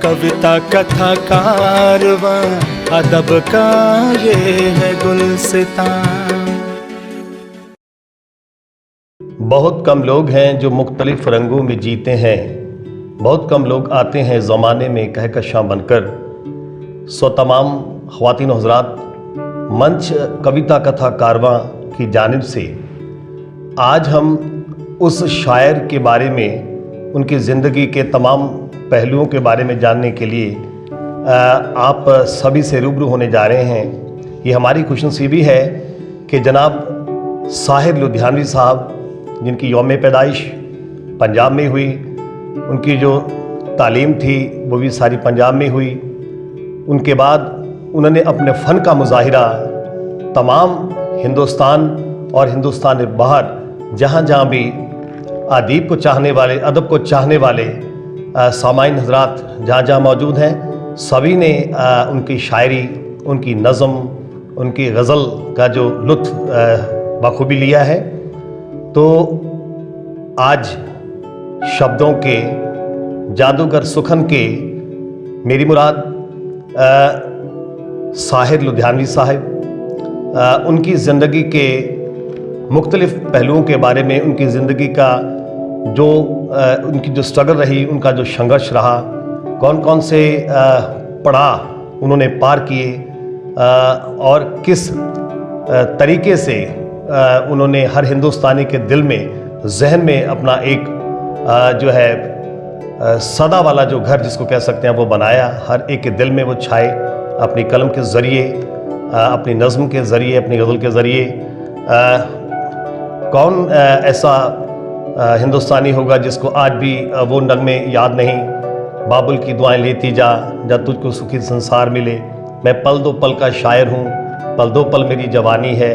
कविता कथा कारवां, अदब का ये है गुलसितां। बहुत कम लोग हैं जो मुख्तलिफ रंगों में जीते हैं, बहुत कम लोग आते हैं ज़माने में कहकशां बनकर। सो तमाम ख़वातीन व हज़रात, मंच कविता कथा कारवां की जानिब से आज हम उस शायर के बारे में, उनकी ज़िंदगी के तमाम पहलुओं के बारे में जानने के लिए आप सभी से रूबरू होने जा रहे हैं। ये हमारी खुशनसीबी है कि जनाब साहिर लुधियानवी साहब, जिनकी यौम पैदाइश पंजाब में हुई, उनकी जो तालीम थी वो भी सारी पंजाब में हुई। उनके बाद उन्होंने अपने फ़न का मुज़ाहिरा तमाम हिंदुस्तान और हिंदुस्तान के बाहर जहाँ जहाँ भी अदीब को चाहने वाले, अदब को चाहने वाले सामाइन हज़रात जहाँ जहाँ मौजूद हैं, सभी ने उनकी शायरी, उनकी नज़म, उनकी गज़ल का जो लुत्फ़ बखूबी लिया है। तो आज शब्दों के जादूगर सुखन के, मेरी मुराद साहिर लुधियानवी साहब, उनकी ज़िंदगी के मुख्तलिफ़ पहलुओं के बारे में, उनकी ज़िंदगी का जो उनकी जो स्ट्रगल रही, उनका जो संघर्ष रहा, कौन कौन से पड़ाव उन्होंने पार किए और किस तरीके से उन्होंने हर हिंदुस्तानी के दिल में, जहन में अपना एक जो है सदा वाला जो घर जिसको कह सकते हैं वो बनाया। हर एक के दिल में वो छाए अपनी कलम के ज़रिए, अपनी नज़्म के ज़रिए, अपनी गज़ल के ज़रिए। कौन ऐसा हिंदुस्तानी होगा जिसको आज भी वो नगमे याद नहीं? बाबुल की दुआएं लेती जा, जब तुझको सुखी संसार मिले। मैं पल दो पल का शायर हूँ, पल दो पल मेरी जवानी है।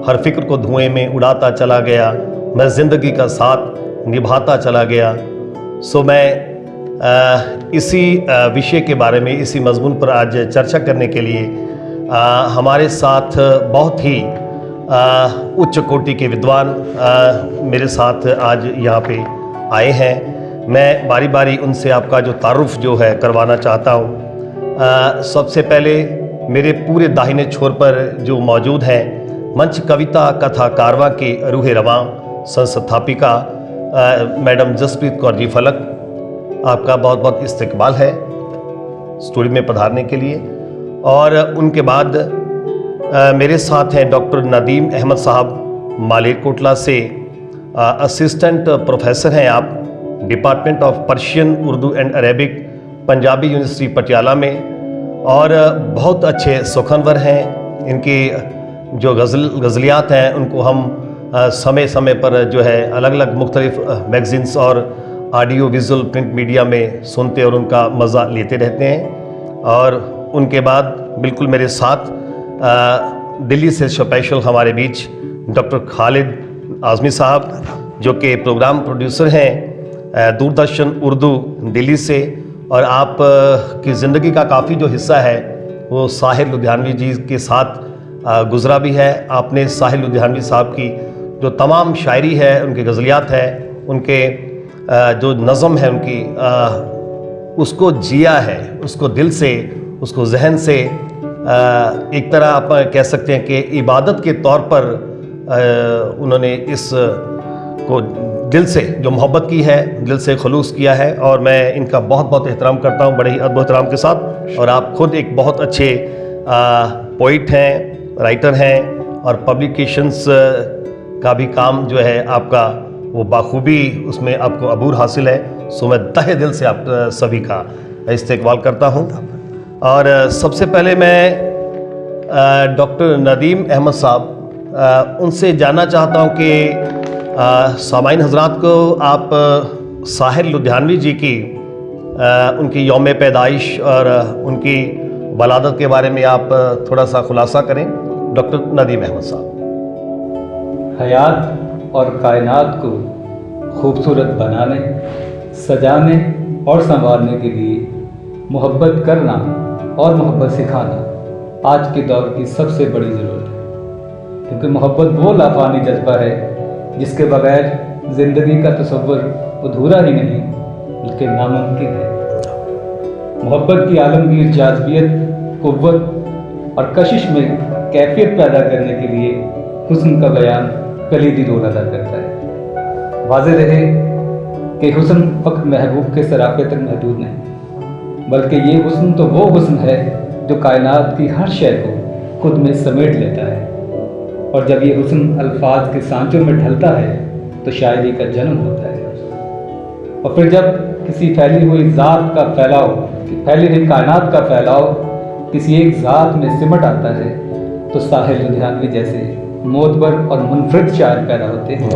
हर फिक्र को धुएं में उड़ाता चला गया, मैं ज़िंदगी का साथ निभाता चला गया। सो मैं इसी विषय के बारे में, इसी मज़मून पर आज चर्चा करने के लिए हमारे साथ बहुत ही उच्च कोटि के विद्वान मेरे साथ आज यहाँ पे आए हैं। मैं बारी बारी उनसे आपका जो तारुफ जो है करवाना चाहता हूँ। सबसे पहले मेरे पूरे दाहिने छोर पर जो मौजूद हैं, मंच कविता कथा कारवां के रूह रवां संस्थापिका मैडम जसप्रीत कौर जी फलक, आपका बहुत बहुत इस्तकबाल है स्टूडियो में पधारने के लिए। और उनके बाद मेरे साथ हैं डॉक्टर नदीम अहमद साहब, मालेरकोटला से असिस्टेंट प्रोफेसर हैं आप, department of Persian, Urdu and Arabic, Punjabi university Patiala में, और बहुत अच्छे सुखनवर हैं। इनकी जो गज़लियात हैं उनको हम समय समय पर जो है अलग अलग मुख्तलिफ मैगज़ीन्स और ऑडियो विजुअल प्रिंट मीडिया में सुनते और उनका मज़ा लेते रहते हैं। और उनके बाद बिल्कुल मेरे साथ दिल्ली से स्पेशल हमारे बीच डॉक्टर खालिद आज़मी साहब, जो कि प्रोग्राम प्रोड्यूसर हैं दूरदर्शन उर्दू दिल्ली से, और आप की ज़िंदगी का काफ़ी जो हिस्सा है वो साहिर लुधियानवी जी के साथ गुज़रा भी है। आपने साहिर लुधियानवी साहब की जो तमाम शायरी है, उनकी गज़लियात है, उनके जो नज़म है उनकी, उसको जिया है, उसको दिल से, उसको जहन से, एक तरह आप कह सकते हैं कि इबादत के तौर पर उन्होंने इस को दिल से जो मोहब्बत की है, दिल से खलूस किया है। और मैं इनका बहुत बहुत एहतराम करता हूँ, बड़े ही अदब एहतराम के साथ। और आप खुद एक बहुत अच्छे पोइट हैं, राइटर हैं, और पब्लिकेशंस का भी काम जो है आपका वो बाखूबी उसमें आपको अबूर हासिल है। सो मैं तहे दिल से आप सभी का इस्तकबाल करता हूँ। और सबसे पहले मैं डॉक्टर नदीम अहमद साहब, उनसे जानना चाहता हूँ कि सामाइन हज़रात को आप साहिर लुधियानवी जी की उनकी यौम पैदाइश और उनकी वलादत के बारे में आप थोड़ा सा खुलासा करें। डॉक्टर नदीम अहमद साहब। हयात और कायनात को खूबसूरत बनाने, सजाने और संवारने के लिए मोहब्बत करना और मोहब्बत सिखाना आज के दौर की सबसे बड़ी ज़रूरत है, क्योंकि मोहब्बत वो लाफानी जज्बा है जिसके बगैर ज़िंदगी का तसव्वुर अधूरा ही नहीं बल्कि नामुमकिन है। मोहब्बत की आलमगीर जाज़बियत, क़ुव्वत और कशिश में कैफियत पैदा करने के लिए हुस्न का बयान कलीदी रोल अदा करता है। वाज़ेह रहे कि हुस्न फ़क़्त महबूब के सराफ़े तक महदूद नहीं, बल्कि ये हुस्न तो वो हुस्न है जो कायनात की हर शय को खुद में समेट लेता है। और जब ये हुस्न अल्फाज के सांचों में ढलता है तो शायरी का जन्म होता है। और फिर जब किसी फैली हुई ज़ात का फैलाव, फैली हुई कायनात का फैलाव किसी एक ज़ात में सिमट आता है तो साहिर लुधियानवी जैसे मोतबर और मुनफरिद शायर पैदा होते हैं,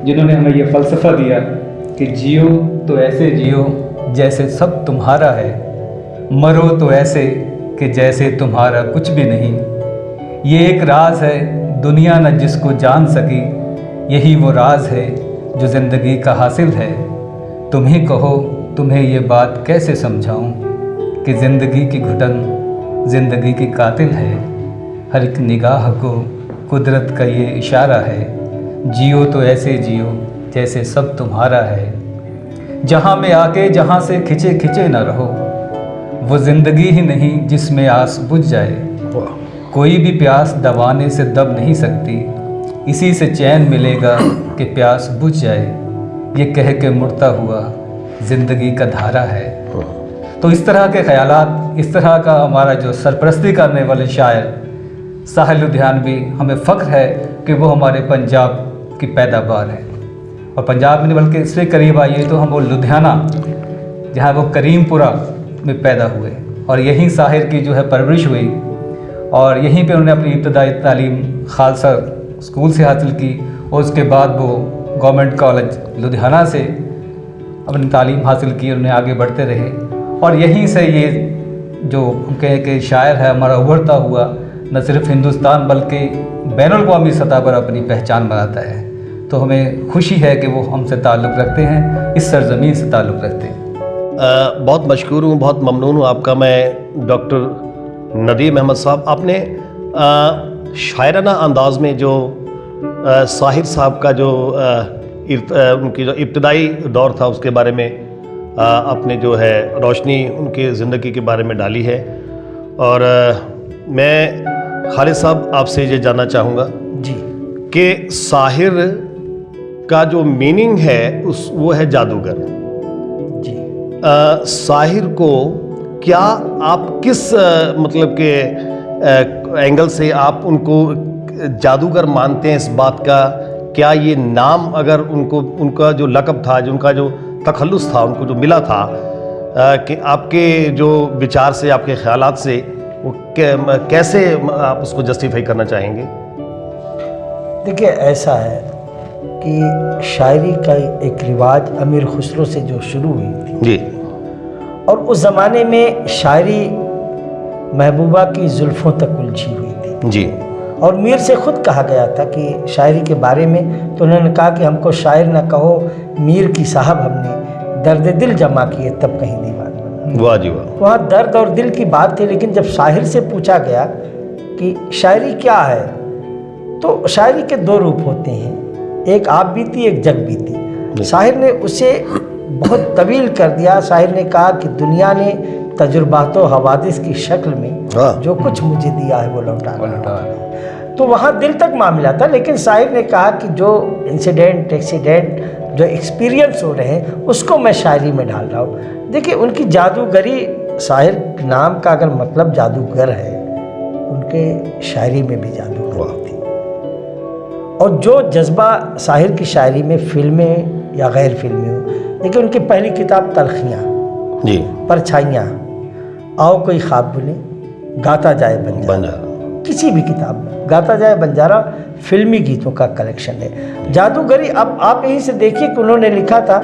जिन्होंने हमें ये फ़लसफ़ा दिया कि जियो तो ऐसे जियो जैसे सब तुम्हारा है, मरो तो ऐसे कि जैसे तुम्हारा कुछ भी नहीं। ये एक राज है दुनिया न जिसको जान सकी, यही वो राज है जो ज़िंदगी का हासिल है। तुम ही कहो तुम्हें ये बात कैसे समझाऊं कि ज़िंदगी की घुटन ज़िंदगी की कातिल है। हर एक निगाह को कुदरत का ये इशारा है, जियो तो ऐसे जियो जैसे सब तुम्हारा है। जहाँ में आके जहाँ से खिंचे खिंचे न रहो, वो ज़िंदगी ही नहीं जिसमें आस बुझ जाए। कोई भी प्यास दबाने से दब नहीं सकती, इसी से चैन मिलेगा कि प्यास बुझ जाए। ये कह के मुड़ता हुआ ज़िंदगी का धारा है। तो इस तरह के ख़यालात, इस तरह का हमारा जो सरपरस्ती करने वाले शायर साहिर लुधियानवी, हमें फ़ख्र है कि वो हमारे पंजाब की पैदावार है। और पंजाब में नहीं बल्कि इससे करीब आइए तो हम वो लुधियाना, जहाँ वो करीमपुरा में पैदा हुए और यहीं साहिर की जो है परवरिश हुई और यहीं पे उन्होंने अपनी इब्तदाई तालीम खालसा स्कूल से हासिल की और उसके बाद वो गवर्नमेंट कॉलेज लुधियाना से अपनी तालीम हासिल की। उन्हें आगे बढ़ते रहे और यहीं से ये जो हम कहें कि शायर है हमारा उभरता हुआ न सिर्फ हिंदुस्तान बल्कि बैनुल-अक़वामी सतह पर अपनी पहचान बनाता है। तो हमें खुशी है कि वो हमसे ताल्लुक़ रखते हैं, इस सरज़मीन से ताल्लुक़ रखते हैं। बहुत मशकूर हूँ, बहुत ममनून हूँ आपका मैं डॉक्टर नदीम अहमद साहब। आपने शायराना अंदाज़ में जो साहिर साहब का जो उनकी जो इब्तदाई दौर था उसके बारे में आपने जो है रोशनी उनकी ज़िंदगी के बारे में डाली है। और मैं खालिद साहब आपसे ये जानना चाहूँगा जी कि साहिर का जो मीनिंग है वो है जादूगर। जी साहिर को क्या आप किस मतलब के एंगल से आप उनको जादूगर मानते हैं? इस बात का क्या ये नाम अगर उनको उनका जो लक़ब था, जो उनका जो तखल्लुस था, उनको जो मिला था कि आपके जो विचार से, आपके ख़यालात से वो कैसे आप उसको जस्टिफाई करना चाहेंगे? देखिए, ऐसा है कि शायरी का एक रिवाज अमीर खुसरो से जो शुरू हुई थी जी, और उस ज़माने में शायरी महबूबा की जुल्फ़ों तक उलझी हुई थी जी, और मीर से ख़ुद कहा गया था कि शायरी के बारे में, तो उन्होंने कहा कि हमको शायर न कहो मीर की साहब, हमने दर्द दिल जमा किए तब कहीं दीवान बना। वाह जी वाह। वहाँ दर्द और दिल की बात थी, लेकिन जब शाहिर से पूछा गया कि शायरी क्या है, तो शायरी के दो रूप होते हैं, एक आप बीती, एक जग बीती। शाहिर ने उसे बहुत तवील कर दिया। शाहिर ने कहा कि दुनिया ने तजुर्बात व हवादिस की शक्ल में जो कुछ मुझे दिया है वो लौटा रहा है। तो वहाँ दिल तक मामला था, लेकिन शाहिर ने कहा कि जो इंसिडेंट, एक्सीडेंट, जो एक्सपीरियंस हो रहे हैं उसको मैं शायरी में डाल रहा हूँ। देखिए, उनकी जादूगरी, शायर नाम का अगर मतलब जादूगर है, उनके शायरी में भी जादूगरी थी। और जो जज्बा शाहिर की शायरी में, फिल्में या गैर फिल्में हो, देखिए उनकी पहली किताब तलखियाँ जी, परछाइयाँ, आओ कोई ख्वाब बुने, गाता जाए बंजारा, किसी भी किताब, गाता जाए बंजारा फिल्मी गीतों का कलेक्शन है। जादूगरी अब आप यहीं से देखिए कि उन्होंने लिखा था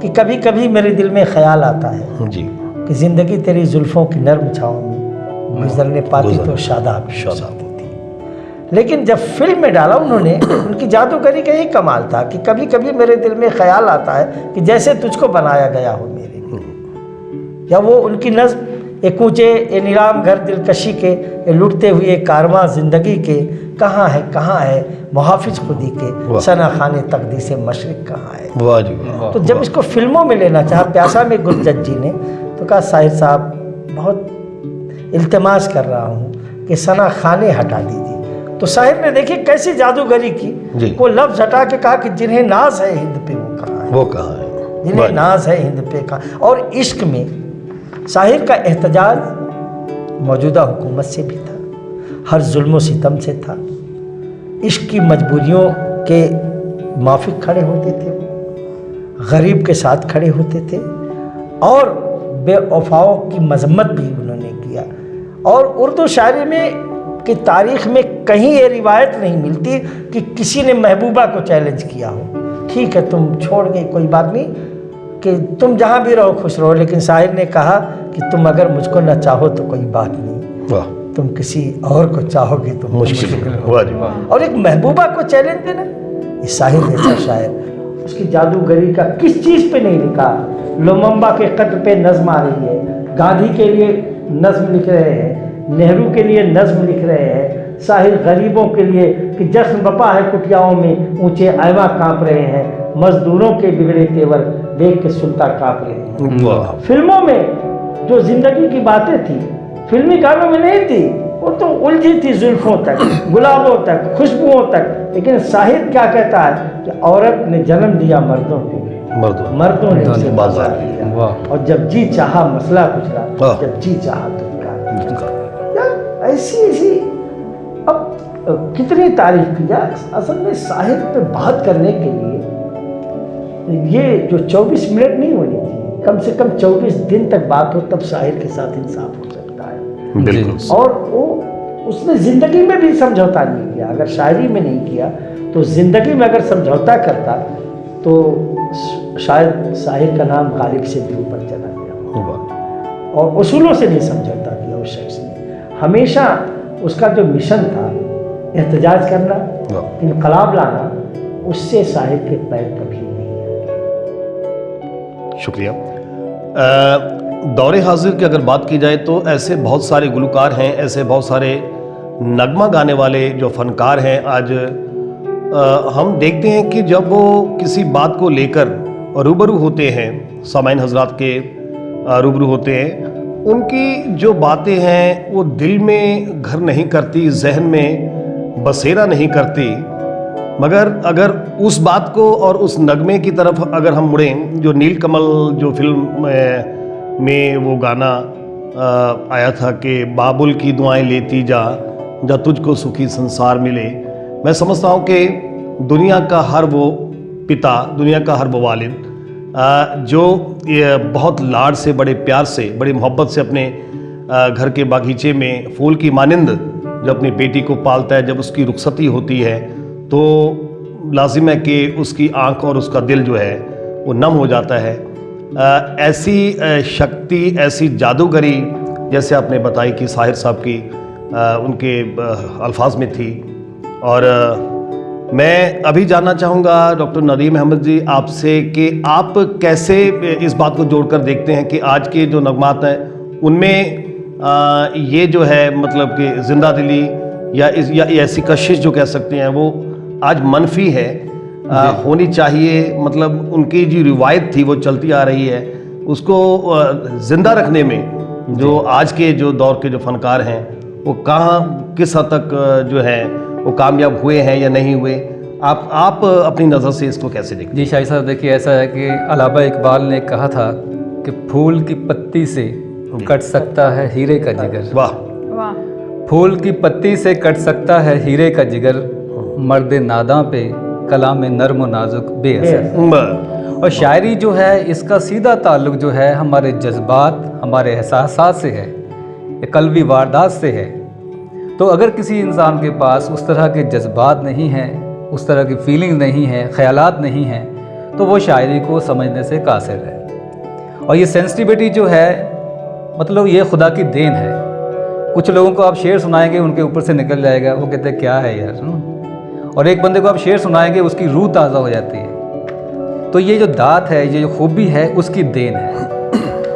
कि कभी कभी मेरे दिल में ख्याल आता है जी कि ज़िंदगी तेरी जुल्फ़ों की नर्म छाँव में गुजरने पाती तो शादाब शादाब होती। लेकिन जब फिल्म में डाला उन्होंने, उनकी जादूगरी का यही कमाल था कि कभी कभी मेरे दिल में ख्याल आता है कि जैसे तुझको बनाया गया हो मेरे लिए। या वो उनकी नज़्म, एक ऊँचे ए नीलाम घर दिलकशी के, ए लुटते हुए कारवां ज़िंदगी के, कहाँ है मुहाफिज खुदी के, सना खाने तकदी से मशरिक कहाँ है। वाह जी वाह। तो जब इसको फिल्मों में लेना चाहा प्यासा में गुरजत जी ने, तो कहा शाहिर साहब बहुत इल्तिमास कर रहा हूँ कि सना खाने हटा दीजिए। तो शाहिर ने देखिए कैसी जादूगरी जी। की, वो लफ्ज़ हटा के कहा कि जिन्हें नाज है हिंद पे वो कहाँ है, वो कहाँ है, जिन्हें नाज है हिंद पे कहाँ। और इश्क में शाहिर का एहतजाज मौजूदा हुकूमत से भी था, हर जुल्म सितम से था, इश्क की मजबूरियों के माफिक खड़े होते थे, गरीब के साथ खड़े होते थे, और बेवफाओं की मजम्मत भी उन्होंने किया। और उर्दू शायरी में की तारीख़ में कहीं ये रिवायत नहीं मिलती कि किसी ने महबूबा को चैलेंज किया हो, ठीक है तुम छोड़ गई कोई बात नहीं, कि तुम जहाँ भी रहो खुश रहो, लेकिन शायर ने कहा कि तुम अगर मुझको न चाहो तो कोई बात नहीं, वाह, तुम किसी और को चाहोगे तो मुश्किल है। वाह जी वाह। और एक महबूबा को चैलेंज देना, ये शाहिर जैसा शायर, उसकी जादूगरी का किस चीज़ पे नहीं लिखा। लोमम्बा के कत्ल पे नज्म आ रही है, गांधी के लिए नज्म लिख रहे हैं, नेहरू के लिए नज्म लिख रहे हैं, साहिर गरीबों के लिए कि जश्न बपा है कुटियाओं में, ऊंचे ऐवा कांप रहे हैं, मजदूरों के बिगड़े तेवर देख के सुल्ता कांप रहे हैं। वाह। फिल्मों में जो जिंदगी की बातें थी फिल्मी गानों में नहीं थी, वो तो उलझी थी जुल्फों तक, गुलाबों तक, खुशबुओं तक। लेकिन साहिर क्या कहता है कि औरत ने जन्म दिया मर्दों को, मर्दों ने उसे बाजार दिया, और जब जी चाहा मसला गुजरा, जब जी चाहा तो ऐसी ऐसी। अब कितनी तारीफ की जाए, असल में साहिर पे बात करने के लिए ये जो 24 मिनट नहीं होनी थी, कम से कम 24 दिन तक बात हो, तब साहिर के साथ इंसाफ हो सकता है। बिल्कुल। और वो उसने ज़िंदगी में भी समझौता नहीं किया, अगर शायरी में नहीं किया तो ज़िंदगी में अगर समझौता करता तो शायद साहिर का नाम गालिब से भी ऊपर चला गया। और उसूलों से नहीं समझौता किया उस शख्स ने, हमेशा उसका जो मिशन था एहतजाज करना, इनकलाब लाना, उससे साहिर के पैर कभी नहीं आए। शुक्रिया। दौरे हाजिर की अगर बात की जाए तो ऐसे बहुत सारे गुलकार हैं, ऐसे बहुत सारे नगमा गाने वाले जो फनकार हैं। आज हम देखते हैं कि जब वो किसी बात को लेकर रूबरू होते हैं, सामाइन हजरात के रूबरू होते हैं, उनकी जो बातें हैं वो दिल में घर नहीं करती, जहन में बसेरा नहीं करती। मगर अगर उस बात को और उस नगमे की तरफ अगर हम मुड़ें, जो नीलकमल जो फिल्म में वो गाना आया था कि बाबुल की दुआएं लेती जा, जा तुझको सुखी संसार मिले, मैं समझता हूँ कि दुनिया का हर वो पिता, दुनिया का हर वो वालिद जो ये बहुत लाड से, बड़े प्यार से, बड़ी मोहब्बत से अपने घर के बागीचे में फूल की मानिंद जब अपनी बेटी को पालता है, जब उसकी रुखसती होती है तो लाजिम है कि उसकी आंख और उसका दिल जो है वो नम हो जाता है। ऐसी शक्ति, ऐसी जादूगरी जैसे आपने बताई कि साहिर साहब की उनके अल्फाज में थी। और मैं अभी जानना चाहूँगा डॉक्टर नदीम अहमद जी आपसे कि आप कैसे इस बात को जोड़कर देखते हैं कि आज के जो नगमात हैं उनमें ये जो है मतलब कि जिंदा दिली या ऐसी कशिश जो कह सकते हैं वो आज मनफी है, होनी चाहिए। मतलब उनकी जो रिवायत थी वो चलती आ रही है, उसको ज़िंदा रखने में जो आज के जो दौर के जो फनकार हैं वो कहाँ किस हद तक जो है वो कामयाब हुए हैं या नहीं हुए, आप अपनी नज़र से इसको कैसे देखते हैं? जी शाही साहब, देखिए ऐसा है कि अलामा इकबाल ने कहा था कि फूल की पत्ती से कट सकता है हीरे का जिगर। वाह वाह। फूल की पत्ती से कट सकता है हीरे का जिगर, मर्द नादा पे कलाम नर्म नाजुक बेअसर। और शायरी जो है इसका सीधा ताल्लुक जो है हमारे जज्बात, हमारे एहसासात से है, कल्बी वारदात से है। तो अगर किसी इंसान के पास उस तरह के जज्बात नहीं हैं, उस तरह की फीलिंग नहीं है, ख्यालात नहीं हैं, तो वो शायरी को समझने से कासिर है। और ये सेंसिटिविटी जो है मतलब ये खुदा की देन है। कुछ लोगों को आप शेर सुनाएंगे उनके ऊपर से निकल जाएगा, वो कहते हैं क्या है यार। और एक बंदे को आप शेर सुनाएंगे उसकी रूह ताज़ा हो जाती है। तो ये जो दात है, ये जो खूबी है, उसकी देन है।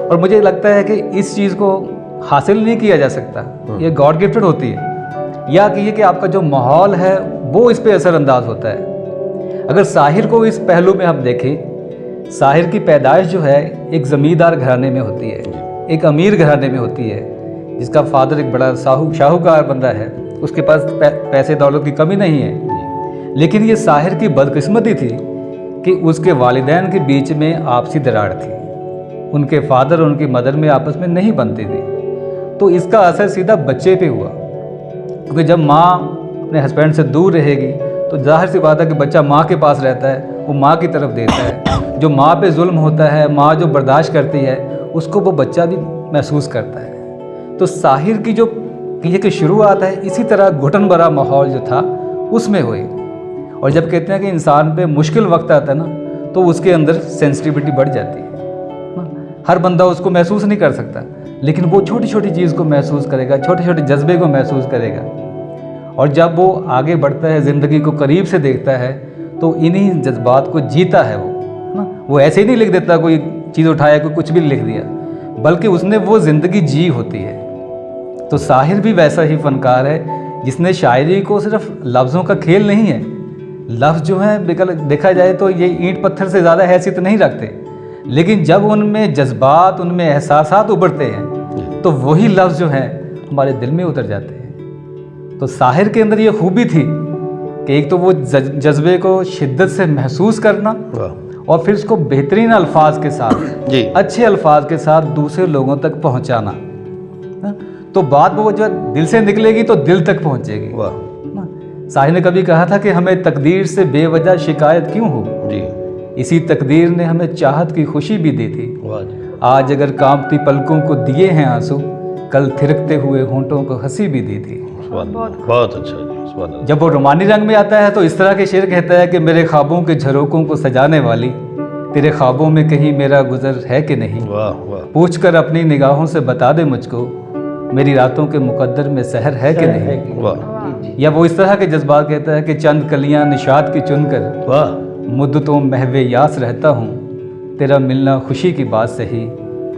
और मुझे लगता है कि इस चीज़ को हासिल नहीं किया जा सकता, ये गॉड गिफ्टेड होती है। या कि ये कि आपका जो माहौल है वो इस पे असरअंदाज होता है। अगर साहिर को इस पहलू में हम देखें, साहिर की पैदाइश जो है एक ज़मींदार घराने में होती है। एक अमीर घराने में होती है, जिसका फादर एक बड़ा शाहूकार बंदा है, उसके पास पैसे दौलत की कमी नहीं है। लेकिन ये साहिर की बदकिस्मती थी कि उसके वालिदैन के बीच में आपसी दरार थी, उनके फादर और उनकी मदर में आपस में नहीं बनती थी। तो इसका असर सीधा बच्चे पे हुआ, क्योंकि जब माँ अपने हस्बैंड से दूर रहेगी तो जाहिर सी बात है कि बच्चा माँ के पास रहता है, वो माँ की तरफ देता है। जो माँ पे जुल्म होता है, माँ जो बर्दाश्त करती है, उसको वो बच्चा भी महसूस करता है। तो साहिर की जो ये की शुरुआत है इसी तरह घुटन भरा माहौल जो था उसमें हुई। और जब कहते हैं कि इंसान पे मुश्किल वक्त आता है ना, तो उसके अंदर सेंसिटिविटी बढ़ जाती है ना। हर बंदा उसको महसूस नहीं कर सकता, लेकिन वो छोटी छोटी चीज़ को महसूस करेगा, छोटे छोटे जज्बे को महसूस करेगा। और जब वो आगे बढ़ता है, ज़िंदगी को करीब से देखता है, तो इन्हीं जज्बात को जीता है वो, है ना। वो ऐसे ही नहीं लिख देता, कोई चीज़ उठाया, कोई कुछ भी लिख दिया, बल्कि उसने वो ज़िंदगी जी होती है। तो साहिर भी वैसा ही फ़नकार है जिसने शायरी को सिर्फ लफ्ज़ों का खेल नहीं है। लफ्ज़ जो हैं देखा जाए तो ये ईंट पत्थर से ज़्यादा हैसियत नहीं रखते, लेकिन जब उनमें जज्बात, उनमें एहसासात उभरते हैं तो वही लफ्ज़ जो हैं हमारे दिल में उतर जाते हैं। तो साहिर के अंदर ये खूबी थी कि एक तो वो जज्बे को शिद्दत से महसूस करना और फिर उसको बेहतरीन अल्फाज के साथ, अच्छे अल्फाज के साथ दूसरे लोगों तक पहुंचाना। तो बात वो जो दिल से निकलेगी तो दिल तक पहुंचेगी। साहिर ने कभी कहा था कि हमें तकदीर से बेवजह शिकायत क्यों हो, इसी तकदीर ने हमें चाहत की खुशी भी दी थी। आज अगर कांपती पलकों को दिए हैं आंसू, कल थिरकते हुए होंठों को हंसी भी दी थी। बहुत अच्छा। जब वो रोमानी रंग में आता है तो इस तरह के शेर कहता है कि मेरे ख्वाबों के झरोकों को सजाने वाली, तेरे ख्वाबों में कहीं मेरा गुजर है कि नहीं। पूछ कर अपनी निगाहों से बता दे मुझको, मेरी रातों के मुकद्दर में सहर है कि नहीं। या वो इस तरह के जज्बात कहता है कि चंद कलियां निशात की चुनकर मुद्दतों महवे यास रहता हूँ, तेरा मिलना खुशी की बात से ही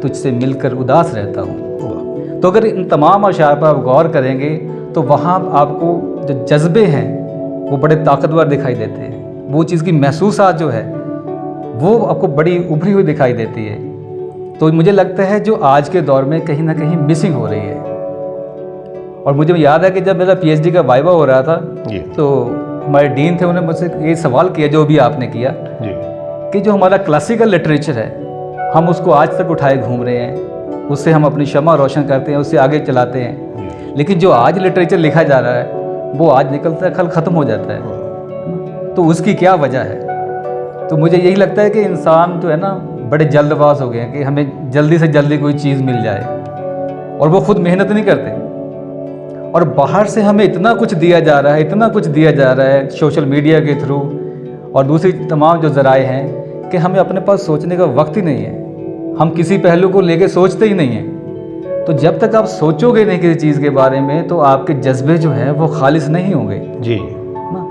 तुझसे मिलकर उदास रहता हूँ। तो अगर इन तमाम अशार पर आप गौर करेंगे तो वहाँ आपको जो जज्बे हैं वो बड़े ताकतवर दिखाई देते हैं। वो चीज़ की महसूसात जो है वो आपको बड़ी उभरी हुई दिखाई देती है। तो मुझे लगता है जो आज के दौर में कहीं ना कहीं मिसिंग हो रही है। और मुझे याद है कि जब मेरा पीएचडी का वाइवा हो रहा था तो हमारे डीन थे, उन्होंने मुझसे ये सवाल किया जो भी आपने किया कि जो हमारा क्लासिकल लिटरेचर है हम उसको आज तक उठाए घूम रहे हैं, उससे हम अपनी शमा रोशन करते हैं, उससे आगे चलाते हैं, लेकिन जो आज लिटरेचर लिखा जा रहा है वो आज निकलता है कल ख़त्म हो जाता है। तो उसकी क्या वजह है? तो मुझे यही लगता है कि इंसान जो है ना बड़े जल्दबाज हो गए हैं कि हमें जल्दी से जल्दी कोई चीज़ मिल जाए, और वो खुद मेहनत नहीं करते। और बाहर से हमें इतना कुछ दिया जा रहा है, इतना कुछ दिया जा रहा है सोशल मीडिया के थ्रू और दूसरी तमाम जो ज़राए हैं कि हमें अपने पास सोचने का वक्त ही नहीं है। हम किसी पहलू को लेके सोचते ही नहीं हैं। तो जब तक आप सोचोगे नहीं किसी चीज़ के बारे में तो आपके जज्बे जो हैं वो खालिस नहीं होंगे ना।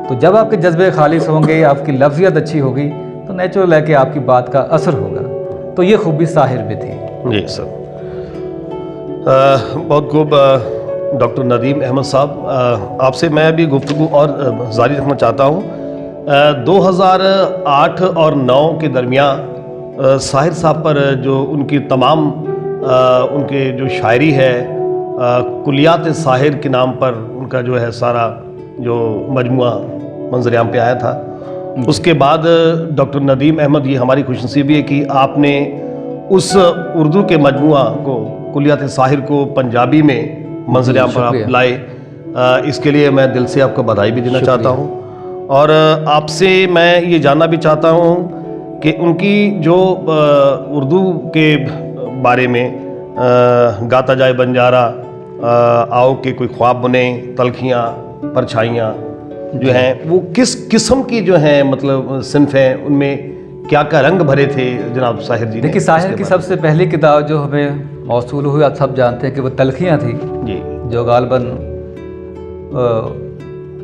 तो जब आपके जज्बे खालिस होंगे, आपकी लफ्ज़ियत अच्छी होगी, तो नेचुरल है कि आपकी बात का असर होगा। तो ये खूबी साहिर में थी। जी सर, बहुत खूब। डॉक्टर नदीम अहमद साहब, आपसे मैं अभी गुफ्तगू और जारी रखना चाहता हूँ। 2008 और 9 के दरमियान साहिर साहब पर जो उनकी तमाम उनके जो शायरी है कुलियात साहिर के नाम पर उनका जो है सारा जो मजमुआ मंजर-ए-आम पे आया था। उसके बाद डॉक्टर नदीम अहमद, ये हमारी खुशनसीबी है कि आपने उस उर्दू के मजमुआ को कुलियात साहिर को पंजाबी में मंजर-ए-आम पर आप लाए। इसके लिए मैं दिल से आपको बधाई भी देना चाहता हूँ। और आपसे मैं ये जानना भी चाहता हूँ कि उनकी जो उर्दू के बारे में गाता जाए बंजारा, आओ के कोई ख्वाब बने, तलखियाँ, परछाइयाँ जो हैं वो किस किस्म की जो हैं मतलब सिन्फ हैं, उनमें क्या क्या रंग भरे थे जनाब साहिर जी? देखिए, साहिर की सबसे पहली किताब जो हमें मौसूल हुई, आप सब जानते हैं कि वो तलखियाँ थी जी, जो गालबन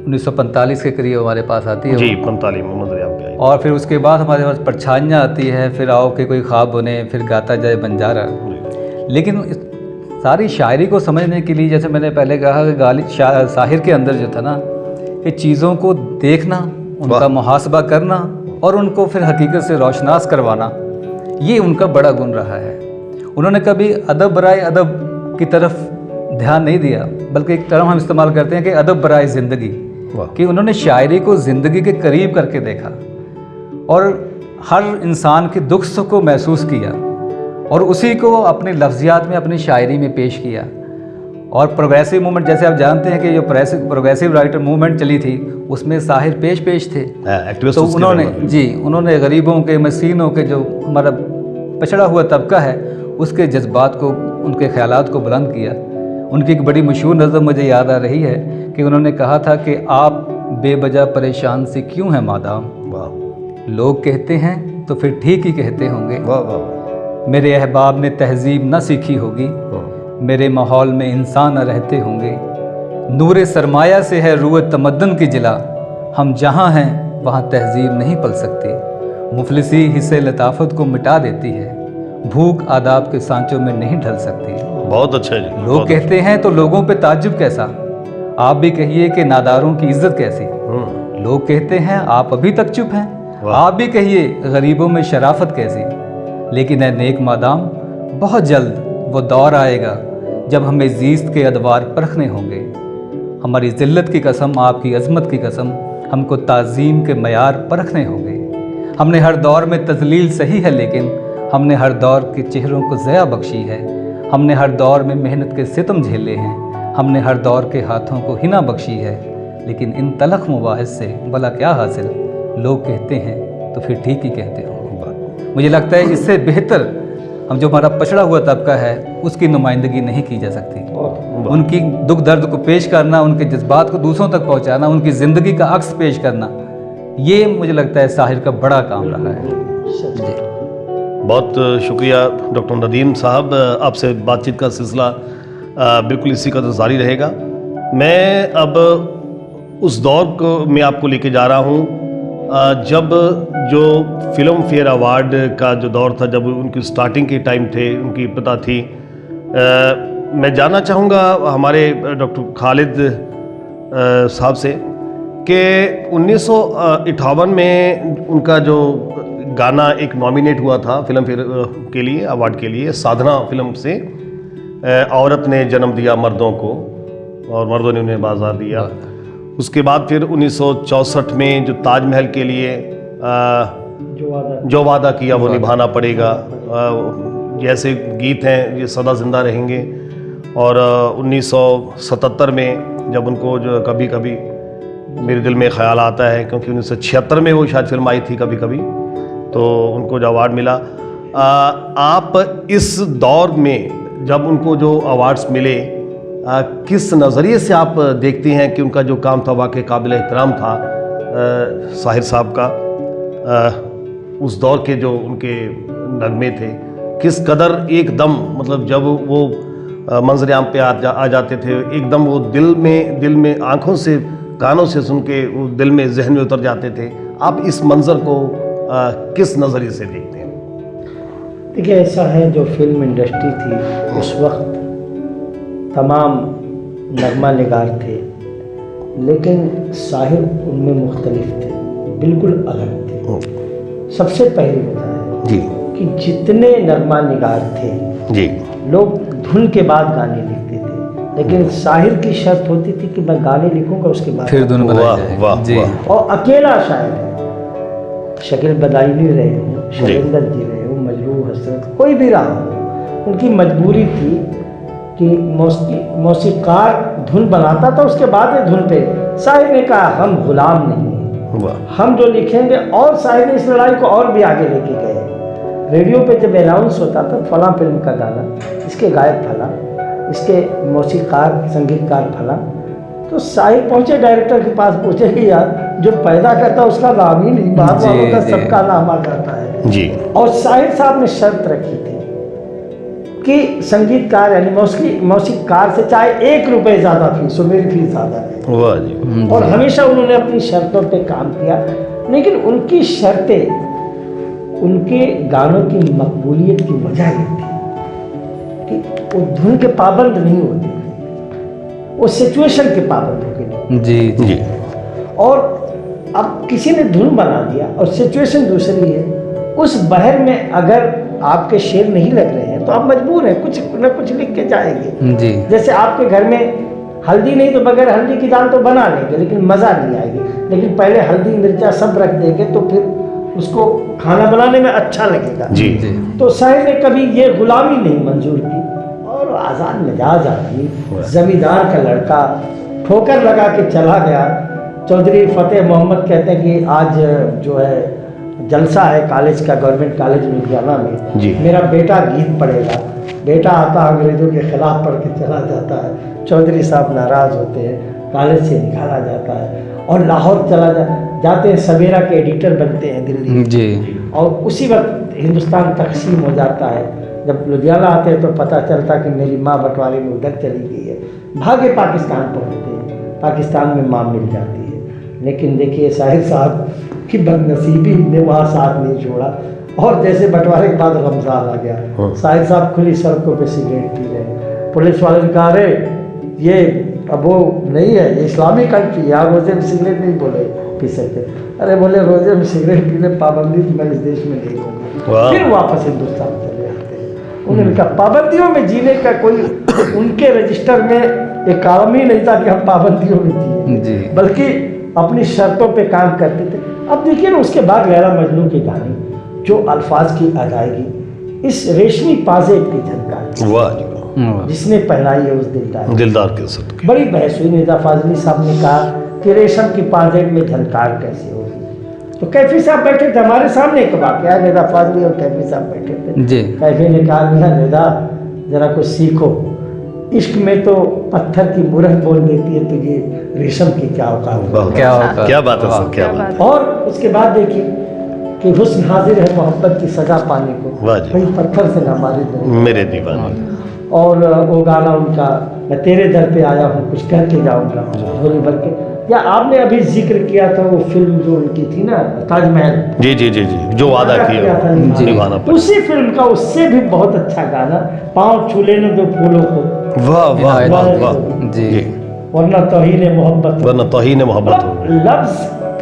1945 के करीब हमारे पास आती है जी, 45 में मंजर-ए-आम पे आई। और फिर उसके बाद हमारे पास परछाइयाँ आती है, फिर आओ के कोई ख्वाब बने, फिर गाता जाए बंजारा। लेकिन सारी शायरी को समझने के लिए, जैसे मैंने पहले कहा कि साहिर के अंदर जो था ना कि चीज़ों को देखना, उनका मुहासबा करना और उनको फिर हकीकत से रोशनास करवाना, ये उनका बड़ा गुण रहा है। उन्होंने कभी अदब बराए अदब की तरफ ध्यान नहीं दिया, बल्कि एक टर्म हम इस्तेमाल करते हैं कि अदब बराए ज़िंदगी, कि उन्होंने शायरी को ज़िंदगी के करीब करके देखा और हर इंसान के दुख सुख को महसूस किया और उसी को अपने लफ्ज़ियात में, अपनी शायरी में पेश किया। और प्रोग्रेसिव मूवमेंट, जैसे आप जानते हैं कि जो प्रोग्रेसिव राइटर मूवमेंट चली थी उसमें साहिर पेश थे। तो उन्होंने गरीबों के, मसीनों के, जो हमारा पिछड़ा हुआ तबका है उसके जज्बात को, उनके ख्यालात को बुलंद किया। उनकी एक बड़ी मशहूर नज़म मुझे याद आ रही है कि उन्होंने कहा था कि आप बेवजह परेशान से क्यों हैं मादाम, लोग कहते हैं तो फिर ठीक ही कहते होंगे। मेरे अहबाब ने तहजीब न सीखी होगी, मेरे माहौल में इंसान न रहते होंगे। नूरे सरमाया से है रूए तमद्दन की जिला, हम जहाँ हैं वहाँ तहजीब नहीं पल सकती। मुफलिसी हिस्से लताफत को मिटा देती है, भूख आदाब के सांचों में नहीं ढल सकती। बहुत अच्छा है जी। लोग कहते हैं तो लोगों पे ताज्जुब कैसा, आप भी कहिए कि नादारों की इज्जत कैसी। लोग कहते हैं आप अभी तक चुप हैं, आप भी कहिए गरीबों में शराफत कैसी। लेकिन है नेक मादाम, बहुत जल्द वो दौर आएगा जब हमें जीस्त के अदवार परखने होंगे। हमारी ज़िल्लत की कसम, आपकी अज़मत की कसम, हमको ताज़ीम के मयार परखने होंगे। हमने हर दौर में तज़लील सही है, लेकिन हमने हर दौर के चेहरों को ज़या बख्शी है। हमने हर दौर में मेहनत के सितम झेले हैं, हमने हर दौर के हाथों को हिना बख्शी है। लेकिन इन तलख मुबाहिस से भला क्या हासिल, लोग कहते हैं तो फिर ठीक ही कहते होंगे। मुझे लगता है इससे बेहतर हम जो हमारा पछड़ा हुआ तबका है उसकी नुमाइंदगी नहीं की जा सकती। उनकी दुख दर्द को पेश करना, उनके जज्बात को दूसरों तक पहुंचाना, उनकी ज़िंदगी का अक्स पेश करना, ये मुझे लगता है साहिर का बड़ा काम रहा है। जी, बहुत शुक्रिया डॉक्टर नदीम साहब। आपसे बातचीत का सिलसिला बिल्कुल इसी का तो जारी रहेगा। मैं अब उस दौर को मैं आपको लेके जा रहा हूँ जब जो फिल्म फेयर अवार्ड का जो दौर था, जब उनकी स्टार्टिंग के टाइम थे, उनकी पता थी। मैं जानना चाहूँगा हमारे डॉक्टर खालिद साहब से कि 1958 में उनका जो गाना एक नॉमिनेट हुआ था फिल्म फेयर के लिए, अवार्ड के लिए, साधना फिल्म से, औरत ने जन्म दिया मर्दों को और मर्दों ने उन्हें बाजार दिया। उसके बाद फिर 1964 में जो ताजमहल के लिए जो वादा किया वो निभाना पड़ेगा, जैसे गीत हैं ये सदा जिंदा रहेंगे। और 1977 में जब उनको जो कभी कभी मेरे दिल में ख्याल आता है, क्योंकि 1976 में वो शायद फिल्म आई थी कभी कभी, तो उनको जो अवार्ड मिला। आप इस दौर में जब उनको जो अवार्ड्स मिले, किस नज़रिए से आप देखते हैं कि उनका जो काम था वाकई काबिल एहतराम था साहिर साहब का? उस दौर के जो उनके नगमे थे किस कदर एकदम, मतलब जब वो मंजर आम पे आ जाते थे, एकदम वो दिल में आंखों से, कानों से सुन के वो दिल में, जहन में उतर जाते थे। आप इस मंजर को किस नज़रिए से देखते हैं? देखिए, ऐसा है, जो फिल्म इंडस्ट्री थी उस वक्त तमाम नगमा निगार थे, लेकिन साहिर उनमें मुख्तलिफ थे, बिल्कुल अलग थे। सबसे पहली वजह है जी कि जितने नगमा निगार थे जी, लोग धुन के बाद गाने लिखते थे, लेकिन साहिर की शर्त होती थी कि मैं गाने लिखूंगा उसके बाद फिर धुन बनाई जाए। और अकेला शायर है, शकील बदाई भी रहे हो, शैलेंद्र जी रहे हो, मजरू हसरत, कोई भी रहा हो, उनकी मजबूरी थी कि मौसीकार धुन बनाता था, उसके बाद धुन पे। साहिर ने कहा हम गुलाम नहीं हैं, हम जो लिखेंगे। और साहिर ने इस लड़ाई को और भी आगे लेके गए। रेडियो पे जब अनाउंस होता था फलां फिल्म का गाना, इसके गायक फलां, इसके मौसीकार संगीतकार फलां, तो साहिर पहुंचे डायरेक्टर के पास, पूछे कि यार जो पैदा करता उसका नाम ही नहीं, बाहर वालों का सबका नाम आ जाता है जी। और साहिर साहब ने शर्त रखी थी कि संगीतकार यानी मौसीकार से चाहे 1 रुपये ज़्यादा फीस हो, मेरी फीस ज़्यादा है। और हमेशा उन्होंने अपनी शर्तों पे काम किया, लेकिन उनकी शर्तें उनके गानों की मकबूलियत की वजह ये थी कि वो धुन के पाबंद नहीं होते, वो सिचुएशन के पाबंद हो गए जी जी। और अब किसी ने धुन बना दिया और सिचुएशन दूसरी है, उस बहर में अगर आपके शेर नहीं लग रहे हैं हैं तो आप मजबूर हैं कुछ न कुछ लिख के जाएंगे। जी जैसे आपके घर में हल्दी नहीं तो बगैर हल्दी की दाल तो बना लेंगे लेकिन मज़ा नहीं आएगी। लेकिन पहले हल्दी मिर्चा सब रख देंगे तो फिर उसको खाना बनाने में अच्छा लगेगा। जी तो शायर ने कभी ये गुलामी नहीं मंजूर की और आज़ाद मिजाज आदमी, जमींदार का लड़का, ठोकर लगा के चला गया। चौधरी फतेह मोहम्मद कहते हैं कि आज जो है जलसा है कॉलेज का, गवर्नमेंट कॉलेज लुधियाना में, जी। मेरा बेटा गीत पढ़ेगा। बेटा आता अंग्रेज़ों के खिलाफ पढ़ के चला जाता है, चौधरी साहब नाराज़ होते हैं, कॉलेज से निकाला जाता है और लाहौर चला जाते हैं। सवेरा के एडिटर बनते हैं दिल्ली जी और उसी वक्त हिंदुस्तान तकसीम हो जाता है। जब लुधियाना आते हैं तो पता चलता कि मेरी माँ बंटवारे में उधर चली गई है, भागे पाकिस्तान पहुँचते हैं, पाकिस्तान में माँ मिल जाती है। लेकिन देखिए शाहिर साहब की बदनसीबी ने वहाँ साथ नहीं छोड़ा और जैसे बंटवारे के बाद रमज़ान आ गया, शाहिर साहब खुली सड़कों पे सिगरेट पी रहे। पुलिस वाले ने कहा अरे ये अब वो नहीं है, ये इस्लामी कंट्री है, आप रोज़े में सिगरेट नहीं बोले पी सकते। अरे बोले रोज़े में सिगरेट पीने पाबंदी तो मैं इस देश में नहीं होगा। फिर वापस हिंदुस्तान चले आते हैं। उन्होंने कहा पाबंदियों में जीने का कोई उनके रजिस्टर में एक काम ही नहीं था कि हम पाबंदियों में जिए, बल्कि अपनी शर्तों पे काम करते थे। अब देखिए ना उसके बाद लैला मजनू की कहानी, जो अल्फाज की अदायगी, इस रेशमी पाजेब की झनकार वाह जिसने पहनाई है उस दिलदार के साथ बड़ी बहस हुई। मिर्जा फाजली साहब ने कहा कि रेशम की पाजेब में झनकार कैसे होगी। तो कैफी साहब बैठे थे हमारे सामने, एक वाकया है, मिर्जा फाजली और कैफी साहब बैठे थे। कैफी ने कहा मियां मिर्जा जरा कुछ सीखो, इश्क में तो पत्थर की मुरह बोल देती है तो ये रेशम की क्या औकात, क्या बात है सर, क्या बात। और उसके बाद देखिए कि हुस्न हाजिर है मोहब्बत की सजा पाने को, भाई पत्थर से ना मारे मेरे दीवाने। और वो गाना उनका मैं तेरे दर पे आया हूँ कुछ कह के जाऊँगा झोली भर के। या आपने अभी जिक्र किया था वो फिल्म जो उनकी थी ना ताजमहल, जी जी जी जी, जो वादा किया था निभाना पड़ा। उसी फिल्म का उससे भी बहुत अच्छा गाना, पाँव छू लेने दो फूलों को, वाह वाह वाह वाह जी, वरना तौहीन मोहब्बत, वरना तौहीन मोहब्बत हो। लफ्ज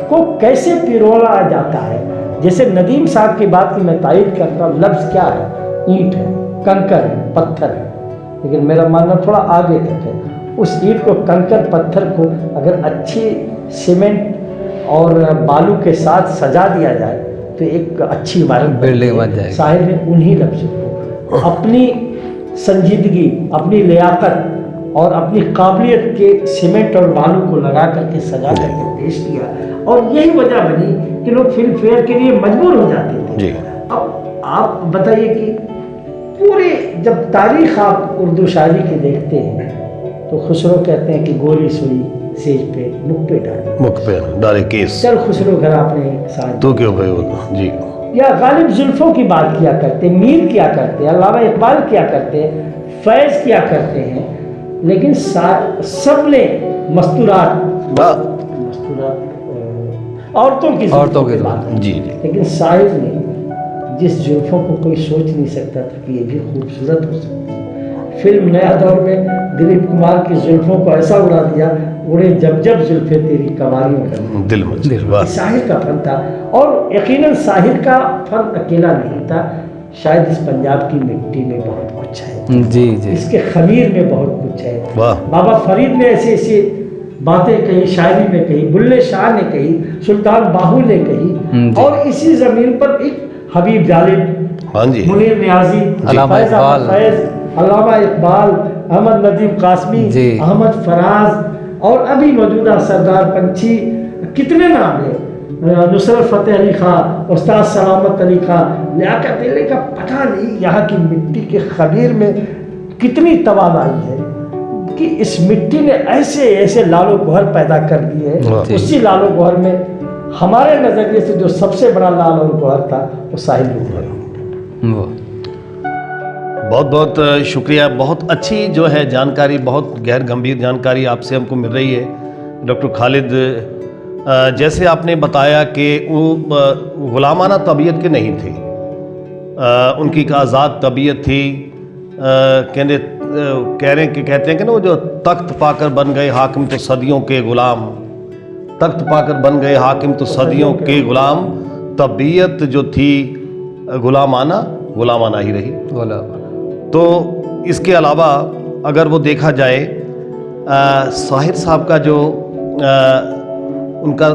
को कैसे पिरोला जाता है। जैसे नदीम साहब की बात की मैं तारीफ करता हूँ, लफ्ज क्या है, ईंट है, कंकर है, पत्थर है, लेकिन मेरा मानना थोड़ा आगे तक है। उस ईंट को, कंकर पत्थर को अगर अच्छी सीमेंट और बालू के साथ सजा दिया जाए तो एक अच्छी इमारत बिल्डिंग बन जाएगी। शायर ने उन्हीं लफ्ज़ों को अपनी संजीदगी, अपनी लियाकत और अपनी काबिलियत के सीमेंट और बालू को लगा करके सजा करके पेश किया और यही वजह बनी कि लोग फिल्म फेयर के लिए मजबूर हो जाते थे। अब आप बताइए कि पूरे जब तारीख आप उर्दू शायरी की देखते हैं तो खुसरो कहते हैं कि गोली सुई सेज पे मुख पे डाले केस, चल खुसरो घर आपने साथ तो क्यों गए हो जी। या गालिब जुल्फों की बात किया करते, मीर किया करते, अल्लामा इकबाल किया करते, फैज़ किया करते हैं, लेकिन सब ने मस्तूरात औरतों की बात जी जी, लेकिन शायर ने जिस जुल्फों को कोई सोच नहीं सकता था कि ये भी खूबसूरत हो सकती है। फिल्म नया दौर में दिलीप कुमार की जुल्फों को ऐसा उड़ा दिया, उड़े जब जब जुल्फे तेरी कवारियों का दिल में। शाहिर का फन था और यकीनन शाहिर का फन अकेला नहीं था, शायद इस पंजाब की मिट्टी में बहुत कुछ है जी जी, इसके खमीर में बहुत कुछ है। वाह। बाबा फरीद ने ऐसी ऐसी बातें कही, शायरी में कही, बुल्ले शाह ने कही, सुल्तान बाहू ने कही, और इसी जमीन पर एक हबीब जालिब, हाँ जी, मुनीर नियाजी, अल्लामा इकबाल, अल्लामा इकबाल, अहमद नदीम कासमी, अहमद फराज और अभी मौजूदा सरदार पंछी, कितने नाम है, नुसरत फतेह अली खां, उस्ताद सलामत अली खां, लियाकत अली का पता नहीं यहाँ की मिट्टी के खमीर में कितनी तवानाई है कि इस मिट्टी ने ऐसे ऐसे लालो गोहर पैदा कर दिए। उसी लालो गोहर में हमारे नज़रिए से जो सबसे बड़ा लालो गोहर था वो साहिल गोहर। बहुत बहुत शुक्रिया, बहुत अच्छी जो है जानकारी, बहुत गहर गंभीर जानकारी आपसे हमको मिल रही है डॉक्टर खालिद। जैसे आपने बताया कि वो गुलामाना तबीयत के नहीं थे, उनकी एक आज़ाद तबीयत थी। कहते हैं कि ना वो जो तख्त पाकर बन गए हाकिम तो सदियों के गुलाम, तख्त पाकर बन गए हाकिम तो सदियों के गुलाम, तबीयत जो थी गुलामाना ही रही। तो इसके अलावा अगर वो देखा जाए साहिर साहब का जो उनका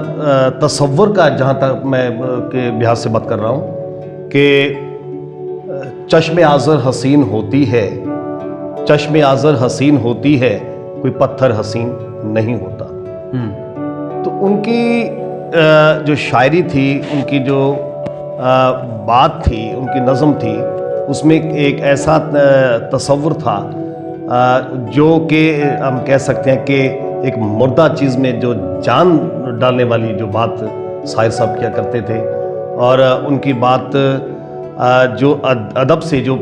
तसव्वुर का, जहाँ तक मैं के लिहाज से बात कर रहा हूँ कि चश्मे आज़र हसीन होती है, चश्मे आज़र हसीन होती है, कोई पत्थर हसीन नहीं होता। तो उनकी जो शायरी थी, उनकी जो बात थी, उनकी नज़म थी, उसमें एक ऐसा तसव्वुर था जो कि हम कह सकते हैं कि एक मुर्दा चीज़ में जो जान डालने वाली जो बात शायर साहब किया करते थे। और उनकी बात जो अदब से जो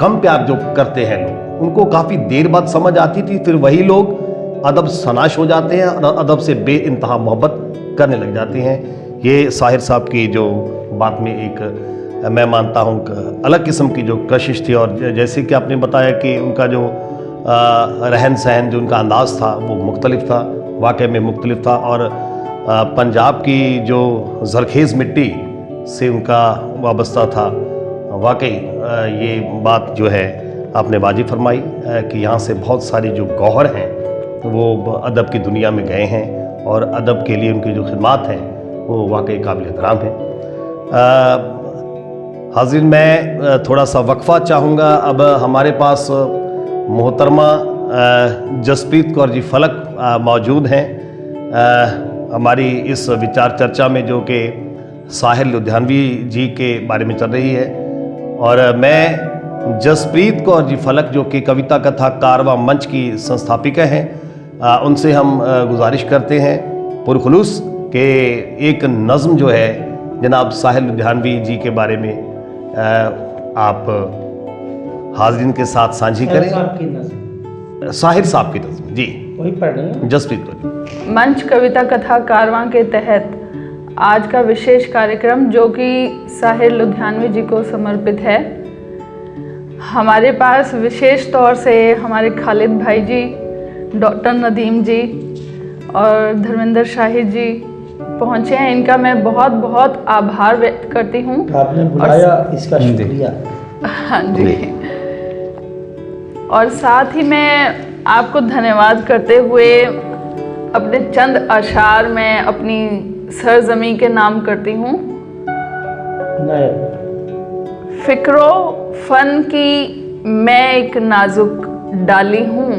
कम प्यार जो करते हैं लोग, उनको काफ़ी देर बाद समझ आती थी, फिर वही लोग अदब सनाश हो जाते हैं और अदब से बेइंतहा मोहब्बत करने लग जाते हैं। ये साहिर साहब की जो बात में एक मैं मानता हूँ अलग किस्म की जो कशिश थी। और जैसे कि आपने बताया कि उनका जो रहन सहन, जो उनका अंदाज़ था वो मुख्तलिफ था, वाकई में मुख्तलिफ था। और पंजाब की जो ज़रखेज़ मिट्टी से उनका वाबस्ता था। वाकई ये बात जो है आपने वाजिब फरमाई कि यहाँ से बहुत सारी जो गौहर हैं वो अदब की दुनिया में गए हैं और अदब के लिए उनकी जो खिदमात हैं वो वाकई काबिल एहतराम हैं। हाज़िर, मैं थोड़ा सा वक्फ़ा चाहूँगा। अब हमारे पास मोहतरमा जसप्रीत कौर जी फलक मौजूद हैं हमारी इस विचार चर्चा में, जो कि साहिर लुधियानवी जी के बारे में चल रही है। और मैं जसप्रीत कौर जी फलक, जो कि कविता कथा कारवां मंच की संस्थापिका हैं, उनसे हम गुजारिश करते हैं पुरखुलूस कि एक नज़म जो है जनाब साहिर लुधियानवी जी के बारे में आप हाज़रीन के साथ साझी करें। साहिर साहब की नज़म जी वही पढ़ रहे हैं। जसप्रीत कौर। मंच कविता कथा कारवां के तहत आज का विशेष कार्यक्रम जो कि साहिर लुधियानवी जी को समर्पित है, हमारे पास विशेष तौर से हमारे खालिद भाई जी, डॉक्टर नदीम जी और धर्मेंद्र शाहिद जी पहुँचे हैं। इनका मैं बहुत बहुत आभार व्यक्त करती हूँ। आपने बुलाया, इसका शुक्रिया। हाँ जी। और साथ ही मैं आपको धन्यवाद करते हुए अपने चंद अशार में अपनी सरजमी के नाम करती हूँ। फिक्रो फन की मैं एक नाजुक डाली हूँ,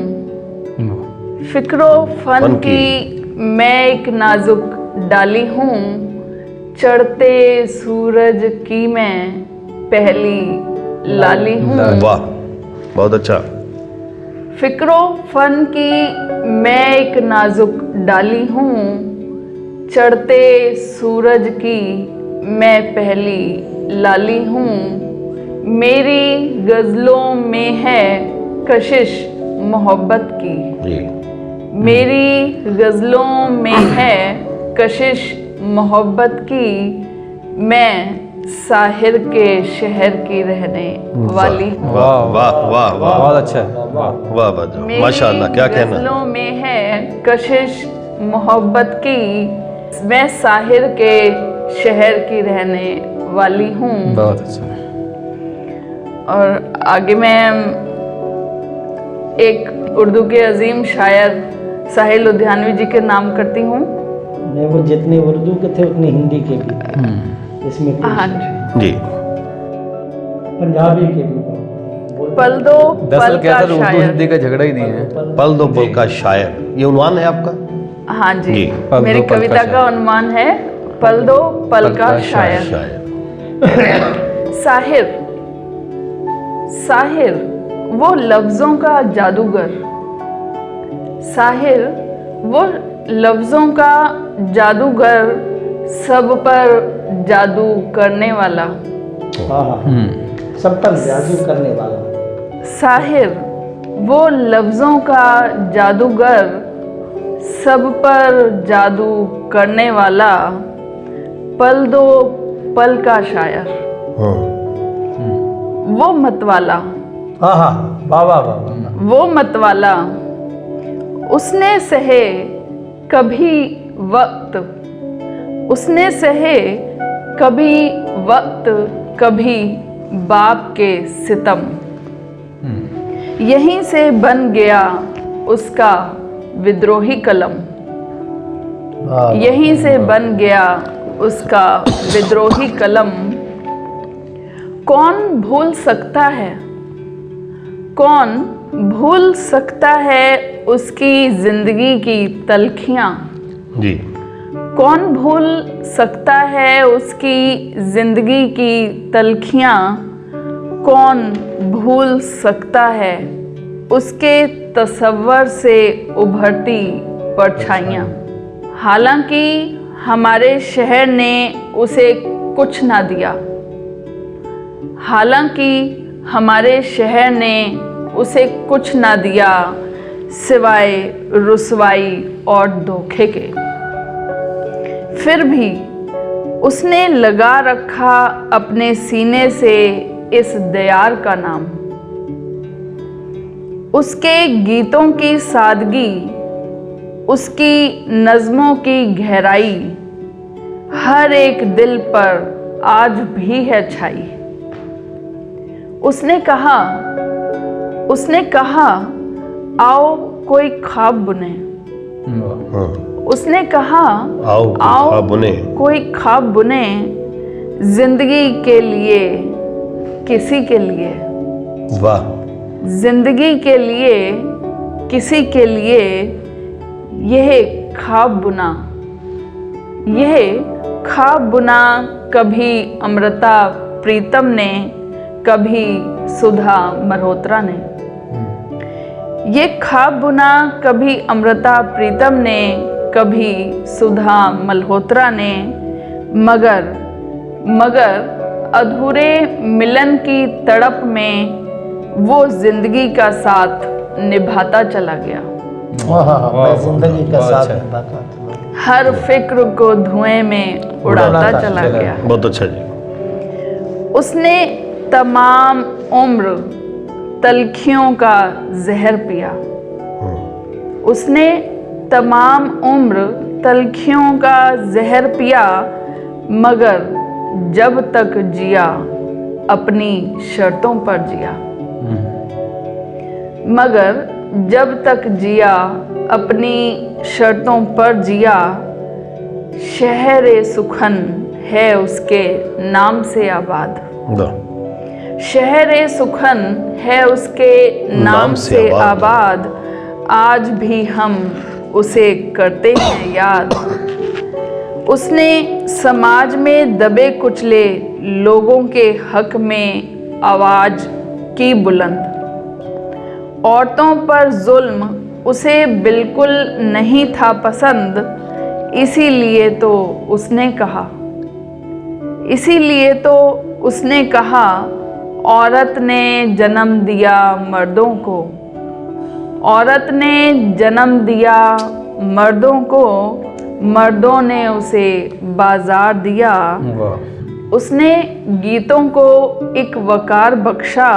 फिक्रो फन की मैं एक नाजुक डाली हूँ, चढ़ते सूरज की मैं पहली लाली हूँ। वाह, बहुत अच्छा। फिक्रो फन की मैं एक नाजुक डाली हूँ, चढ़ते सूरज की मैं पहली लाली हूँ, मेरी गज़लों में है कशिश मोहब्बत की, मेरी गज़लों में है कशिश मोहब्बत की, मैं साहिर के शहर की रहने वाली हूँ। वाह वाह वाह वाह, बहुत अच्छा। वाह वाह, माशाअल्लाह, क्या कहना। गज़लों में है कशिश मोहब्बत की, मैं साहिर के शहर की रहने वाली हूँ। बहुत अच्छा। और आगे मैं एक उर्दू के अजीम शायर साहिर लुधियानवी जी के नाम करती हूँ। नहीं, वो जितने उर्दू के थे उतने हिंदी के भी थे। इसमें हाँ जी। पंजाबी के भी। पल दो पल क्या का उर्दू शायर। हिंदी का झगड़ा ही नहीं है। पल दो पल का शायर, ये उन्वान है आपका? हाँ जी, जी। पल मेरी दो पल का कविता का शायर। उन्वान है पल दो पल का शायर। साहिर, साहिर वो लफ्जों का जादूगर, साहिर वो लफ्जों का जादूगर, सब पर जादू करने वाला। हाँ, सब पर जादू करने वाला। साहिर वो लफ्जों का जादूगर, सब पर जादू करने वाला, पल दो पल का शायर। वो मतवाला, हाँ हाँ, वाह वाह वाह। वो मतवाला, उसने सहे कभी वक्त, उसने सहे कभी वक्त, कभी बाप के सितम, यहीं से बन गया उसका विद्रोही कलम, यहीं से बन गया उसका विद्रोही कलम। कौन भूल सकता है, कौन भूल सकता है उसकी जिंदगी की तलखियाँ। जी। कौन भूल सकता है उसकी जिंदगी की तलखियाँ। कौन भूल सकता है उसके तसव्वुर से उभरती परछाइयाँ। हालांकि हमारे शहर ने उसे कुछ ना दिया, हालांकि हमारे शहर ने उसे कुछ ना दिया सिवाय रुसवाई और धोखे के। फिर भी उसने लगा रखा अपने सीने से इस दयार का नाम। उसके गीतों की सादगी, उसकी नज़्मों की गहराई हर एक दिल पर आज भी है छाई। उसने कहा आओ कोई ख्वाब बुने। उसने कहा आओ बुने, कोई ख्वाब बुने, जिंदगी के लिए, किसी के लिए। वाह। जिंदगी के लिए, किसी के लिए यह ख्वाब बुना, यह ख्वाब बुना कभी अमृता प्रीतम ने, कभी सुधा मल्होत्रा ने। ये ख्वाब बुना कभी अमृता प्रीतम ने, कभी सुधा मल्होत्रा ने। मगर अधूरे मिलन की तड़प में वो जिंदगी का साथ निभाता चला गया। मैं जिंदगी का साथ निभाता चला, हर फिक्र को धुएं में उड़ाता चला गया। बहुत अच्छा जी। उसने तमाम उम्र तलखियों का जहर पिया। उसने तमाम उम्र तलखियों का जहर पिया, मगर जब तक जिया अपनी शर्तों पर जिया। मगर जब तक जिया अपनी शर्तों पर जिया। शहर सुखन है उसके नाम से आबाद। शहर सुखन है उसके नाम से आबाद। आज भी हम उसे करते हैं याद। उसने समाज में दबे कुचले लोगों के हक में आवाज की बुलंद। औरतों पर जुल्म उसे बिल्कुल नहीं था पसंद, इसीलिए तो उसने कहा औरत ने जन्म दिया मर्दों को। औरत ने जन्म दिया मर्दों को, मर्दों ने उसे बाजार दिया। उसने गीतों को एक वकार बख्शा,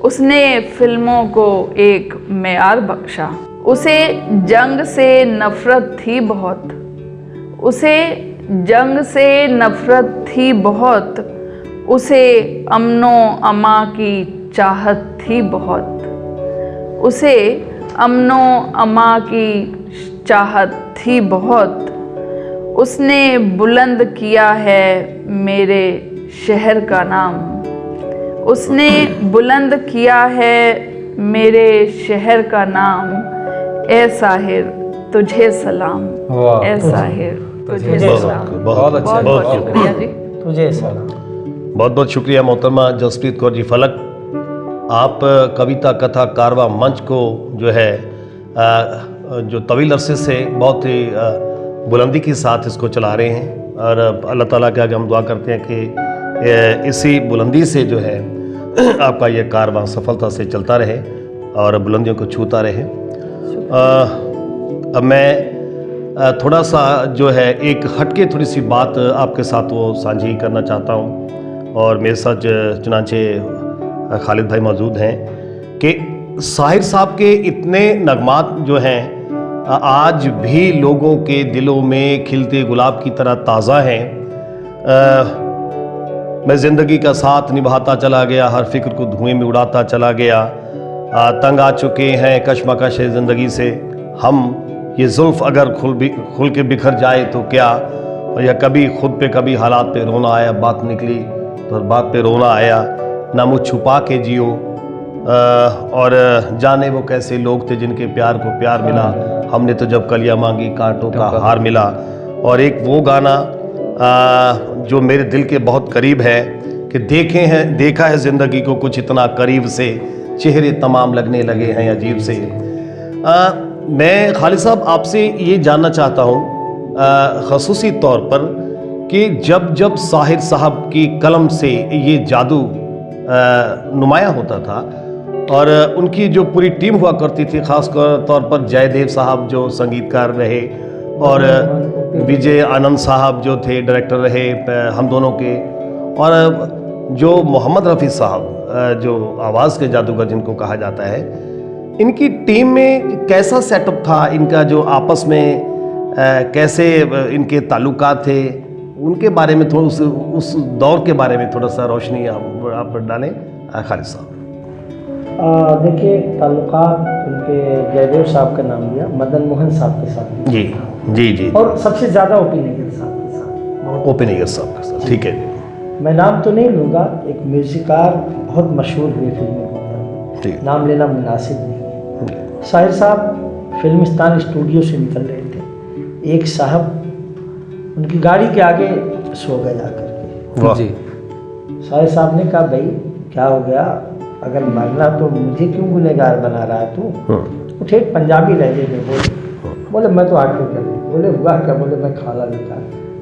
उसने फिल्मों को एक मेयार बख्शा। उसे जंग से नफरत थी बहुत, उसे जंग से नफरत थी बहुत। उसे अमनो अमा की चाहत थी बहुत, उसे अमनो अमा की चाहत थी बहुत। उसने बुलंद किया है मेरे शहर का नाम। उसने बुलंद किया है मेरे शहर का नाम। ए साहिर तुझे सलाम, ए साहिर तुझे सलाम। बहुत अच्छा, बहुत शुक्रिया जी। तुझे सलाम। बहुत बहुत शुक्रिया मोहतरमा जसप्रीत कौर जी फलक। आप कविता कथा कारवा मंच को जो है जो तवील अरसे से बहुत ही बुलंदी के साथ इसको चला रहे हैं, और अल्लाह ताला के आगे हम दुआ करते हैं कि इसी बुलंदी से जो है आपका ये कारवां सफलता से चलता रहे और बुलंदियों को छूता रहे। अब मैं थोड़ा सा जो है एक हटके थोड़ी सी बात आपके साथ वो साझी करना चाहता हूँ, और मेरे साथ चुनांचे खालिद भाई मौजूद हैं कि साहिर साहब के इतने नगमात जो हैं आज भी लोगों के दिलों में खिलते गुलाब की तरह ताज़ा हैं। मैं ज़िंदगी का साथ निभाता चला गया, हर फिक्र को धुएं में उड़ाता चला गया, तंग आ चुके हैं कशमकश ज़िंदगी से। हम ये जुल्फ़ अगर खुल के बिखर जाए तो क्या, और या कभी खुद पे कभी हालात पे रोना आया, बात निकली तो बात पे रोना आया, ना मुँह छुपा के जियो, और जाने वो कैसे लोग थे जिनके प्यार को प्यार मिला, हमने तो जब कलियां मांगी कांटों का हार मिला। और एक वो गाना जो मेरे दिल के बहुत करीब है कि देखा है ज़िंदगी को कुछ इतना करीब से, चेहरे तमाम लगने लगे हैं अजीब से। मैं खालिद साहब आपसे ये जानना चाहता हूँ ख़ुसूसी तौर पर कि जब साहिर साहब की कलम से ये जादू नुमाया होता था, और उनकी जो पूरी टीम हुआ करती थी, ख़ास तौर पर जयदेव साहब जो संगीतकार रहे, और विजय आनंद साहब जो थे डायरेक्टर रहे हम दोनों के, और जो मोहम्मद रफ़ी साहब जो आवाज़ के जादूगर जिनको कहा जाता है, इनकी टीम में कैसा सेटअप था, इनका जो आपस में कैसे इनके ताल्लुकात थे, उनके बारे में थोड़ा उस दौर के बारे में थोड़ा सा रोशनी आप डालें खालिद साहब। देखिए, ताल्लुकात उनके जयदेव साहब का नाम लिया, मदन मोहन साहब के साथ जी जी जी, और सबसे ज़्यादा ओपी नैयर साहब के साथ। ओपी नैयर साहब के साथ, ठीक है। मैं नाम तो नहीं लूँगा, एक म्यूजिकार बहुत मशहूर हुए फिल्मी दुनिया में, नाम लेना मुनासिब नहीं है। साहिर साहब फिल्मिस्तान स्टूडियो से निकल रहे थे, एक साहब उनकी गाड़ी के आगे सो गए जाकर के। साहिर साहब ने कहा, भाई क्या हो गया, अगर मरना तो मुझे क्यों गुनहगार बना रहा है तू? उठे पंजाबी लहजे में बोले मैं तो आटो कर। बोले हुआ क्या? बोले मैं खाना लेकर।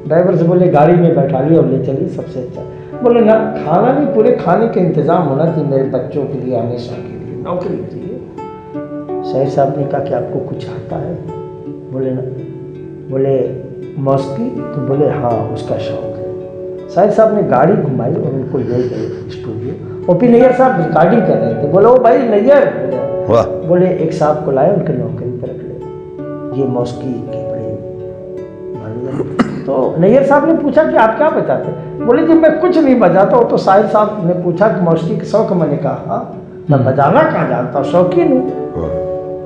ड्राइवर से बोले गाड़ी में बैठा लिया और ले चलिए, सबसे अच्छा। बोले ना, खाना नहीं, पूरे खाने का इंतज़ाम होना चाहिए मेरे बच्चों के लिए, हमेशा के लिए, नौकरी चाहिए। साहिर साहब ने कहा कि आपको कुछ आता है? बोले ना। बोले मौसीकी? तो बोले हाँ, उसका शौक़ है। साहिर साहब ने गाड़ी घुमाई और उनको ले गए स्टूडियो। ओपी नैयर साहब रिकॉर्डिंग कर रहे थे। बोलो भाई नैयर, बोले एक साहब को लाए, उनके नौकरी पर रख ले, ये मौसीकी की बड़ी। तो नैयर साहब ने पूछा कि आप क्या बजाते? बोले जी मैं कुछ नहीं बजाता हूँ। तो साहिर साहब ने पूछा कि मौसीकी का शौक? मैंने कहा हाँ, मैं बजाना कहाँ जानता हूँ, शौकीन हूँ।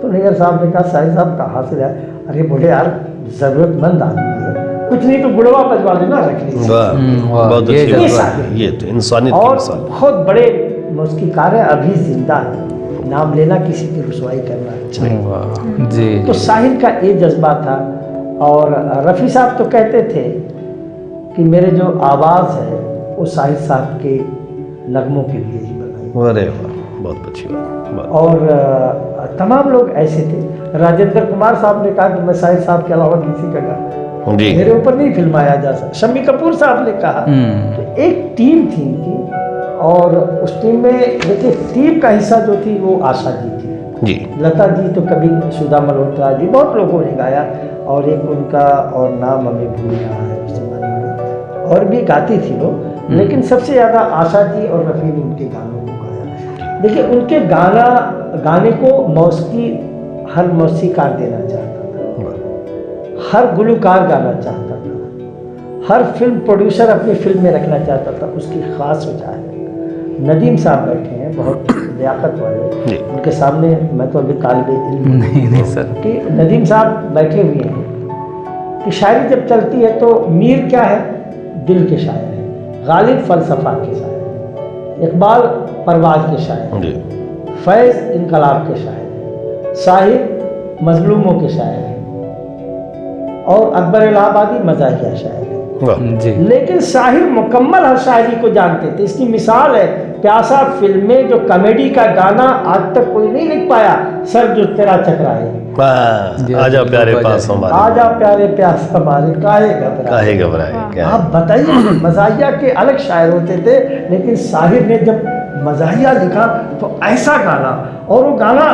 तो नैयर साहब ने कहा, साहिर साहब कहाँ से आए? अरे बोले यार ज़रूरतमंद आदमी है, कुछ नहीं तो गुड़वा बजवा देना, रख लीजिए। ये तो इंसानियत और बहुत बड़े मौसीकीकार है, अभी जिंदा है, नाम लेना किसी की रुसवाई करना अच्छा है। जी। तो साहिर का ये जज्बा था। और रफ़ी साहब तो कहते थे कि मेरे जो आवाज़ है वो साहिर साहब के नगमों के लिए ही बनाई। अरे वाह, बहुत अच्छी बात। और तमाम लोग ऐसे थे। राजेंद्र कुमार साहब ने कहा कि मैं साहिर साहब के अलावा किसी का गाना मेरे ऊपर नहीं फिल्माया जा सकता। शम्मी कपूर साहब ने कहा। तो एक टीम थी इनकी, और उस टीम में देखिए टीम का हिस्सा जो थी वो आशा जी थी जी, लता जी तो कभी, सुधा मल्होत्रा जी, बहुत लोगों ने गाया, और एक उनका और नाम हमें भूल रहा है उस जमाने में, और भी गाती थी लोग, लेकिन सबसे ज़्यादा आशा जी और रफ़ी ने उनके गानों को गाया। देखिए उनके गाने को मौसीकी हर मौसीकार देना चाहता था, हर गुलकार गाना चाहता था, हर फिल्म प्रोड्यूसर अपनी फिल्म में रखना चाहता था। उसकी ख़ास वजह है, नदीम साहब बैठे हैं बहुत लियाकत वाले, उनके सामने मैं तो अभी तालिबे इल्म नहीं सर, कि नदीम साहब बैठे हुए हैं कि शायरी जब चलती है तो मीर क्या है, दिल के शायर हैं, गालिब फ़लसफ़ा के शायर हैं, इकबाल परवाज़ के शायर हैं, फैज़ इनकलाब के शायर हैं, साहिर मजलूमों के शायर हैं, और अकबर इलाहाबादी मज़ाहिया शायर है। लेकिन साहिर मुकम्मल हर शायरी को जानते थे। इसकी मिसाल है प्यासा फिल्म में जो कॉमेडी का गाना आज तक कोई नहीं लिख पाया, सर जो तेरा चकराए, आजा प्यारे पास हमारे, आजा प्यारे प्यास हमारे, काहे घबराए। आप बताइए, मज़ाहिया के अलग शायर होते थे, लेकिन साहिर ने जब मज़ाहिया लिखा तो ऐसा गाना, और वो गाना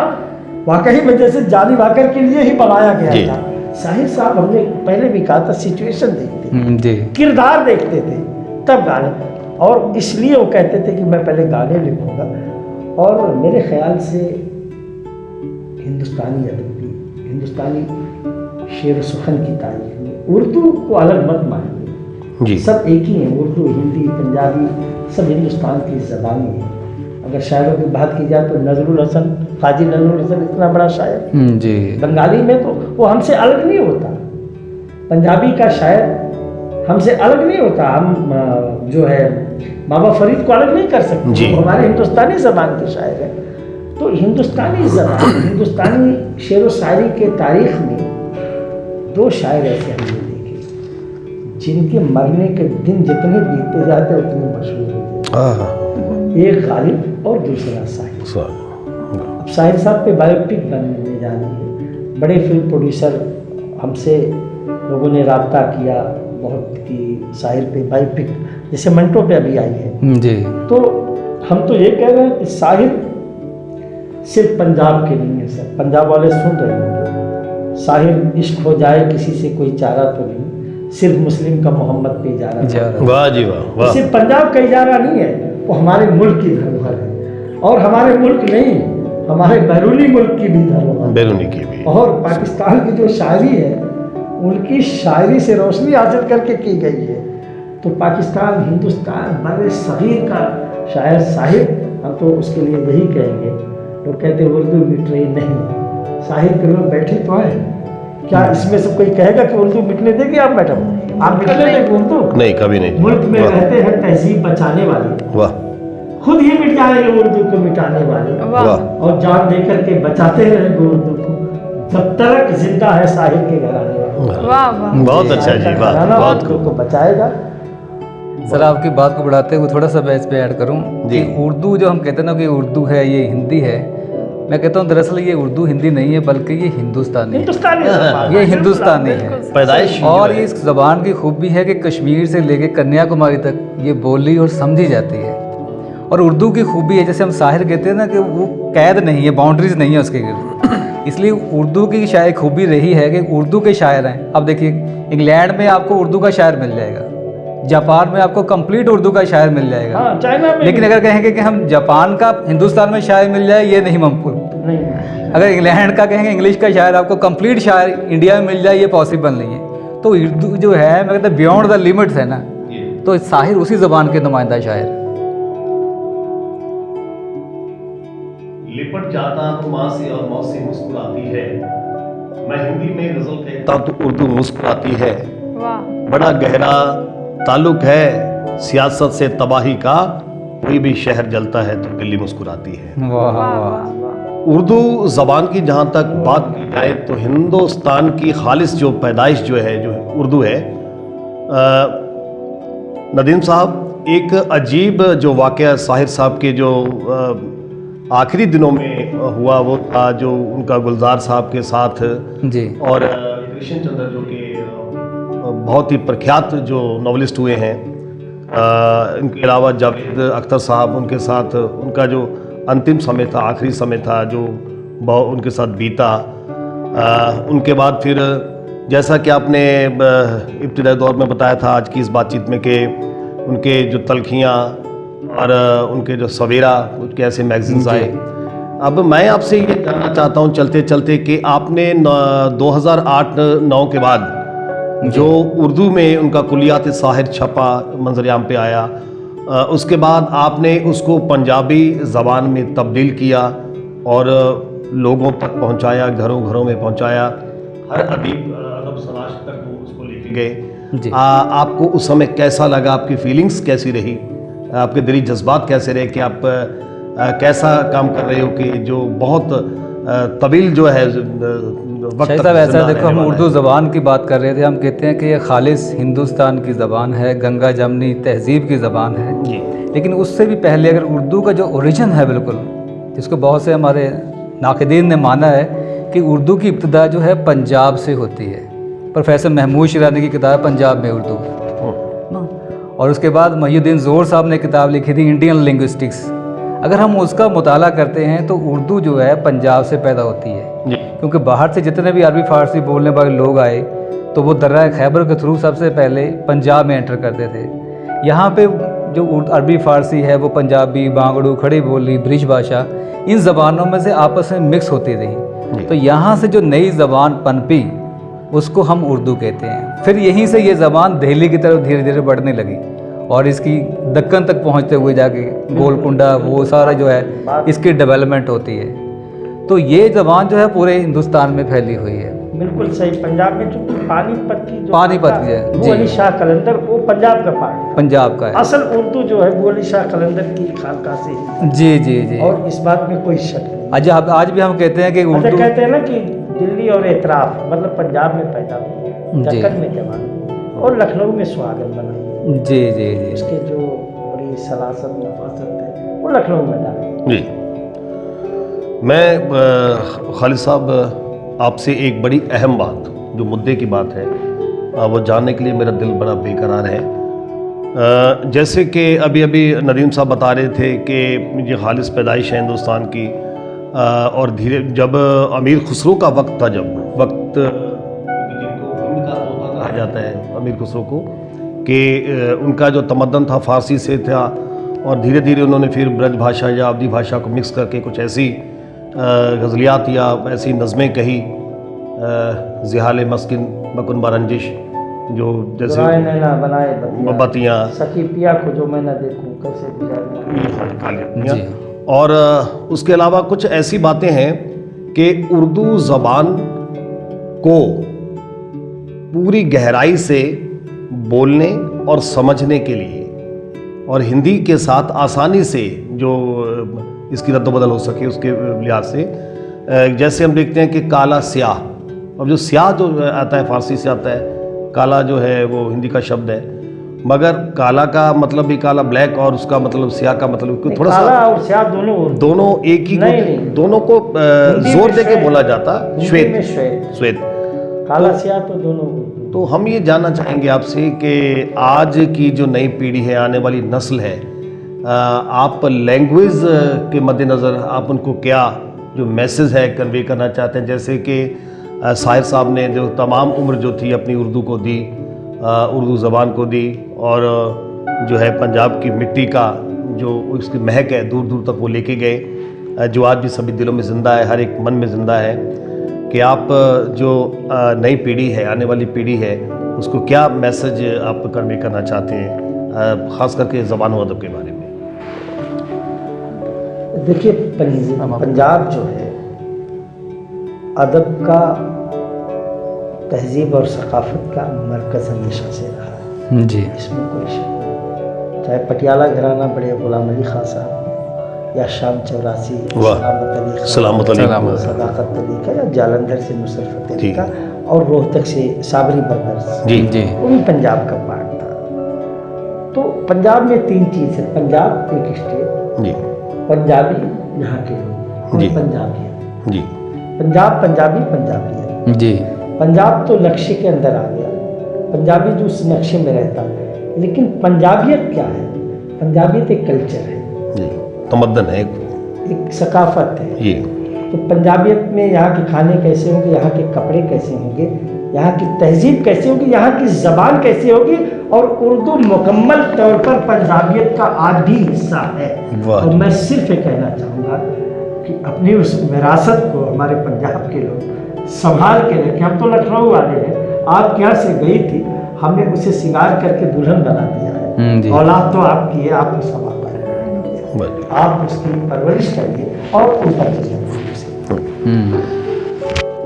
वाकई में जैसे जानी वाकर के लिए ही बनाया गया था। साहिर साहब, हमने पहले भी कहा था, सिचुएशन देखते थे, किरदार देखते थे, तब गाने, और इसलिए वो कहते थे कि मैं पहले गाने लिखूंगा। और मेरे ख्याल से हिंदुस्तानी अदब की, हिंदुस्तानी शेर सुखन की तारीख में उर्दू को अलग मत मानिए, सब एक ही हैं, उर्दू, हिंदी, पंजाबी, सब हिंदुस्तान की ज़बानें हैं। अगर शायरों की बात की जाए तो नजरुल हसन, काजी नजरुल हसन इतना बड़ा शायर, जी बंगाली में तो वो हमसे अलग नहीं होता। पंजाबी का शायर हमसे अलग नहीं होता। हम जो है बाबा फरीद को अलग नहीं कर सकते, जी। वो हमारे हिंदुस्तानी ज़बान के शायर हैं। तो हिंदुस्तानी ज़बान, हिंदुस्तानी शेर व शायरी के तारीख में 2 शायर ऐसे हमने देखे जिनके मरने के दिन जितने बीतते जाते उतने मशहूर होते। एक गालिब और दूसरा साहिर। अब साहिर साहब पे बायोपिक बनने जा रही है। बड़े फिल्म प्रोड्यूसर हमसे लोगों ने राब्ता किया बहुत कि साहिर पे बायोपिक, जैसे मंटो पे अभी आई है। जी तो हम तो ये कह रहे हैं कि साहिर सिर्फ पंजाब के नहीं है सर। पंजाब वाले सुन रहे होंगे। साहिर इश्क हो जाए किसी से कोई चारा तो नहीं, सिर्फ मुस्लिम का मोहम्मद पे इजारा। वाह जी वाह वाह। सिर्फ पंजाब का इजारा नहीं है, वो हमारे मुल्क की धरोहर है। और हमारे मुल्क नहीं, हमारे बैरूनी मुल्क की भी धरोहर है। बैरूनी की भी। और पाकिस्तान की जो शायरी है उनकी शायरी से रोशनी हासिल करके की गई है। तो पाकिस्तान, हिंदुस्तान, बड़े सगीर का शायर साहिर, हम तो उसके लिए यही कहेंगे। लोग कहते उर्दू मिट रही, नहीं, साहिर के लोग बैठे तो हैं। क्या इसमें से कोई कहेगा कि उर्दू मिटने देगी? आप मैडम, आप मिटने देंगे उर्दू? नहीं, कभी नहीं। मुल्क में रहते हैं तहजीब बचाने वाले, वाह खुद ही मिट जाएंगे उर्दू को मिटाने वाले, वाह। और जान दे करके बचाते रहेंगे उर्दू को जब तक जिंदा है साहिर के घराने वाले। वाह वाह। बहुत अच्छा जी, वाह घराना बहुत उर्दू को बचाएगा। सर, आपकी बात को बढ़ाते हुए थोड़ा सा मैं इस पे ऐड करूं जी। कि उर्दू जो हम कहते हैं ना कि उर्दू है, ये हिंदी है, मैं कहता हूं दरअसल ये उर्दू हिंदी नहीं है बल्कि ये हिंदुस्तानी है। हिंदुस्तानी ज़बान। ये हिंदुस्तानी है। पैदाइश जो और है। इस ज़बान की खूबी है कि कश्मीर से लेके कन्याकुमारी तक ये बोली और समझी जाती है। और उर्दू की खूबी है, जैसे हम साहिर कहते हैं ना कि वो कैद नहीं है, बाउंड्रीज नहीं है उसके गिर्द। इसलिए उर्दू की शायद खूबी रही है कि उर्दू के शायर हैं। अब देखिए, इंग्लैंड में आपको उर्दू का शायर मिल जाएगा, जापान में आपको कंप्लीट उर्दू का शायर मिल जाएगा। हाँ, चाइना में लेकिन अगर कहेंगे कि हम जापान का हिंदुस्तान में शायर मिल जाए, ये नहीं मुमकिन। नहीं, अगर इंग्लैंड का कहेंगे इंग्लिश का शायर आपको कंप्लीट शायर इंडिया में मिल जाए, ये पॉसिबल नहीं है। तो उर्दू जो है, मैं कहता बियॉन्ड द लिमिट्स है ना, तो साहिर उसी ज़बान के नुमाइंदा शायर। लिपट जाता हूँ माँ से और माँ से मुस्कुराती है, मैं हिंदी में गजल कहता तो उर्दू मुस्कुराती है। वाह। बड़ा गहरा ताल्लुक है सियासत से तबाही का, कोई भी शहर जलता है तो दिल्ली मुस्कुराती है। वाह वाह वाह। वाह वाह। उर्दू ज़बान की जहाँ तक बात की जाए तो हिंदुस्तान की खालिस जो पैदाइश जो है, जो उर्दू है। नदीम साहब, एक अजीब जो वाक़या साहिर साहब के जो आखिरी दिनों में हुआ, वो था जो उनका गुलजार साहब के साथ जी। और कृष्ण चंद्र जो कि बहुत ही प्रख्यात जो नॉवलिस्ट हुए हैं, इनके अलावा जावेद अख्तर साहब, उनके साथ उनका जो अंतिम समय था, आखिरी समय था जो उनके साथ बीता। उनके बाद फिर जैसा कि आपने इब्तिदाई दौर में बताया था आज की इस बातचीत में कि उनके जो तलखियाँ और उनके जो सवेरा, कुछ ऐसे मैगजीन्स आए। अब मैं आपसे ये जानना चाहता हूँ चलते चलते कि आपने 2008-9 के बाद जो उर्दू में उनका कुलियात साहिर छपा, मंजरियाम पे आया, उसके बाद आपने उसको पंजाबी ज़बान में तब्दील किया और लोगों तक पहुंचाया, घरों घरों में पहुंचाया, हर अदब सनाश तक वो उसको लेके गए। आपको उस समय कैसा लगा? आपकी फीलिंग्स कैसी रही? आपके दिली जज्बात कैसे रहे कि आप कैसा काम कर रहे हो कि जो बहुत तवील जो है वक्त तक साहब, ऐसा जिंदा देखो, हम रहने वाला उर्दू ज़बान की बात कर रहे थे, हम कहते हैं कि ये खालिस हिंदुस्तान की ज़बान है, गंगा जमनी तहजीब की ज़बान है। जी। लेकिन उससे भी पहले अगर उर्दू का जो ओरिजिन है बिल्कुल, जिसको बहुत से हमारे नाक़दीन ने माना है कि उर्दू की इब्तिदा जो है पंजाब से होती है। प्रोफेसर महमूद शिरानी की किताब पंजाब में उर्दू ना, और उसके बाद महिउद्दीन ज़ोहर साहब ने किताब लिखी थी इंडियन लिंग्विस्टिक्स। अगर हम उसका मुताला करते हैं तो उर्दू जो है पंजाब से पैदा होती है, क्योंकि बाहर से जितने भी अरबी फ़ारसी बोलने वाले लोग आए तो वो दर्रा खैबर के थ्रू सबसे पहले पंजाब में एंटर करते थे। यहाँ पे जो अरबी फ़ारसी है वो पंजाबी, बांगड़ू, खड़ी बोली, ब्रिज भाषा, इन ज़बानों में से आपस में मिक्स होती रही। तो यहाँ से जो नई ज़बान पनपी उसको हम उर्दू कहते हैं। फिर यहीं से ये ज़बान दिल्ली की तरफ धीरे धीरे बढ़ने लगी और इसकी दक्कन तक पहुंचते हुए जाके गोलकुंडा वो सारा जो है इसकी डेवलपमेंट होती है। तो ये ज़बान जो है पूरे हिंदुस्तान में फैली हुई है। बिल्कुल सही। पंजाब में चूंकि पानीपत की जो पानीपत की है, वो जी। अली शाह कलंदर वो पंजाब का पार्ट है। पंजाब का है। असल उर्दू जो है वो अली शाह कलंदर की खानका से ही, जी जी जी। और इस बात में कोई शक नहीं। आज भी हम कहते हैं कि अच्छा, उर्दू, कहते हैं ना कि दिल्ली और एतराफ मतलब पंजाब में पैदा हुई, जी। दक्कन में जमा और लखनऊ में सुहागन बनाई। जी जी जी। उसके जो बड़ी सलासत नफासत है वो लखनऊ में डाली। जी। मैं खालिद साहब आपसे एक बड़ी अहम बात, जो मुद्दे की बात है, वो जानने के लिए मेरा दिल बड़ा बेकरार है। जैसे कि अभी अभी नदीम साहब बता रहे थे कि ये खालिस पैदाइश है हिंदुस्तान की, और धीरे जब अमीर खुसरो का वक्त था, जब वक्त जिनको हिंद का तोता कहा जाता है अमीर खुसरो को, कि उनका जो तमद्दन था फारसी से था, और धीरे धीरे उन्होंने फिर ब्रज भाषा या अवधी भाषा को मिक्स करके कुछ ऐसी गज़लियात या ऐसी नज़में कही, ज़िहाल मस्किन बकुन बरंजिश, जो जैसे नैना बनाए बतियाँ, सखी पिया को जो मैं न देखूं कैसे गुजारूं। जी। और उसके अलावा कुछ ऐसी बातें हैं कि उर्दू ज़बान को पूरी गहराई से बोलने और समझने के लिए, और हिंदी के साथ आसानी से जो इसकी रद्द-बदल हो सके उसके लिहाज से, जैसे हम देखते हैं कि काला स्याह, अब जो स्याह जो आता है फारसी से आता है, काला जो है वो हिंदी का शब्द है, मगर काला का मतलब भी काला ब्लैक, और उसका मतलब स्याह का मतलब थोड़ा काला सा और स्याह दोनों एक ही नहीं। दोनों को हिंदी जोर में दे के श्वेत, बोला जाता, हिंदी में श्वेत, श्वेत। काला स्याह तो दोनों उर्दू। तो हम ये जानना चाहेंगे आपसे कि आज की जो नई पीढ़ी है, आने वाली नस्ल है, आप लैंग्वेज के मद्देनज़र आप उनको क्या जो मैसेज है कन्वे करना चाहते हैं? जैसे कि साहिर साहब ने जो तमाम उम्र जो थी अपनी उर्दू को दी, उर्दू ज़बान को दी, और जो है पंजाब की मिट्टी का जो उसकी महक है दूर दूर तक वो लेके गए, जो आज भी सभी दिलों में ज़िंदा है, हर एक मन में ज़िंदा है, कि आप जो नई पीढ़ी है, आने वाली पीढ़ी है, उसको क्या मैसेज आप कन्वे करना चाहते हैं, ख़ास करके ज़बान व अदब के बारे में? देखिए, पंजाब जो है अदब का, तहजीब और सकाफत का मरकज़ हमेशा से रहा है। जी। इसमें कोई शक नहीं। चाहे पटियाला घराना बड़े गुलाम अली खां साहब, या शाम चौरासी सलामत अली खां, सदाकत अली का, या जालंधर से नुसरत अली ठीक। का, और रोहतक से साबरी बर्दर्स, जी जी। वो भी पंजाब का पार्ट था। तो पंजाब में तीन चीज़ है। पंजाब एक स्टेट, जी पंजाबी यहाँ के लोग, जी। पंजाबी है। जी पंजाब पंजाबी पंजाबी है। जी। पंजाब तो नक्शे के अंदर आ गया, पंजाबी जो उस नक्शे में रहता है। लेकिन पंजाबियत क्या है? पंजाबियत एक कल्चर है, जी, तमद्दन है, एक सकाफत है। ये तो पंजाबियत में यहाँ के खाने कैसे होंगे, यहाँ के कपड़े कैसे होंगे, यहाँ की तहजीब कैसी होगी, यहाँ की ज़बान कैसी होगी, और उर्दू मुकम्मल तौर पर पंजाबियत का आज भी हिस्सा है। वाह। और मैं सिर्फ ये कहना चाहूँगा कि अपनी उस विरासत को हमारे पंजाब के लोग संभाल के रखें। हम तो लखनऊ वाले हैं, आपके यहाँ से गई थी, हमने उसे श्रृंगार करके दुल्हन बना दिया है। औलाद तो आपकी है, आप उस सवाल पर आप उसकी परवरिश करिए और ऊपर चलिए।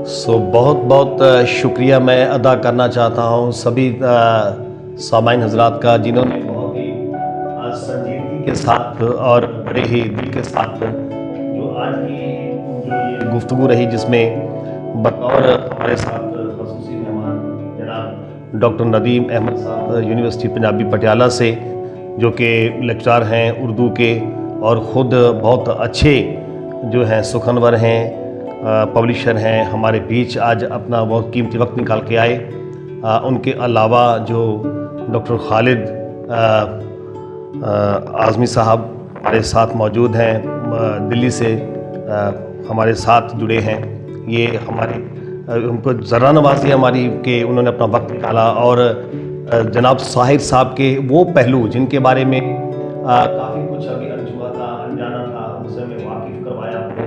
सो बहुत बहुत शुक्रिया मैं अदा करना चाहता हूँ सभी सामाइन हजरात का, जिन्होंने बहुत ही संजीदगी के साथ और बड़े ही दिल के साथ जो आज की जो ये गुफ्तगू रही, जिसमें बतौर हमारे साथ खसूसी मेहमान जनाब डॉक्टर नदीम अहमद साहब, यूनिवर्सिटी पंजाबी पटियाला से, जो कि लेक्चरार हैं उर्दू के, और ख़ुद बहुत अच्छे जो हैं सुखनवर हैं, पब्लिशर हैं, हमारे बीच आज अपना बहुत कीमती वक्त निकाल के आए। उनके अलावा जो डॉक्टर खालिद आज़मी साहब हमारे साथ मौजूद हैं, दिल्ली से हमारे साथ जुड़े हैं। ये हमारी उनको ज़रा नवाज़ी हमारी कि उन्होंने अपना वक्त निकाला, और जनाब साहिर साहब के वो पहलू जिनके बारे में काफ़ी कुछ अभी अनछुआ था, अनजाना था, उनसे हमें वाकिफ़ करवाया आपने।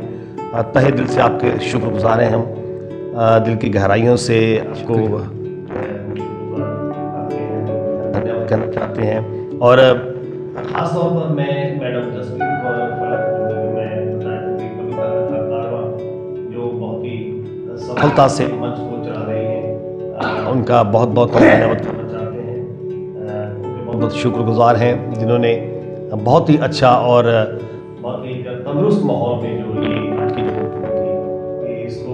तहे दिल से आपके शुक्रगुज़ार हैं हम, दिल की गहराइयों से आपको धन्यवाद कहना चाहते हैं। और खासतौर पर मैं मैडम जसप्रीत कौर फलक मैं कविता कथा कारवां जो बहुत ही सफलता से मंच को चला रही हैं, उनका बहुत बहुत धन्यवाद करना चाहते हैं। उनके बहुत बहुत शुक्रगुजार हैं जिन्होंने बहुत ही अच्छा और बहुत ही तंदुरुस्त माहौल में जो ये आज की जो थी इसको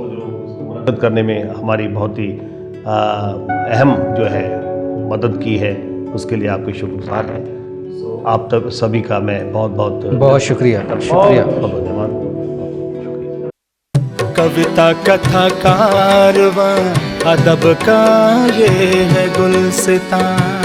मुनक्किद करने में हमारी बहुत ही अहम जो है मदद की है, उसके लिए आपके शुक्रगुजार हैं। आप तक सभी का मैं बहुत बहुत शुक्रिया धन्यवाद। कविता कथा कारवां अदब का ये है गुलसितां।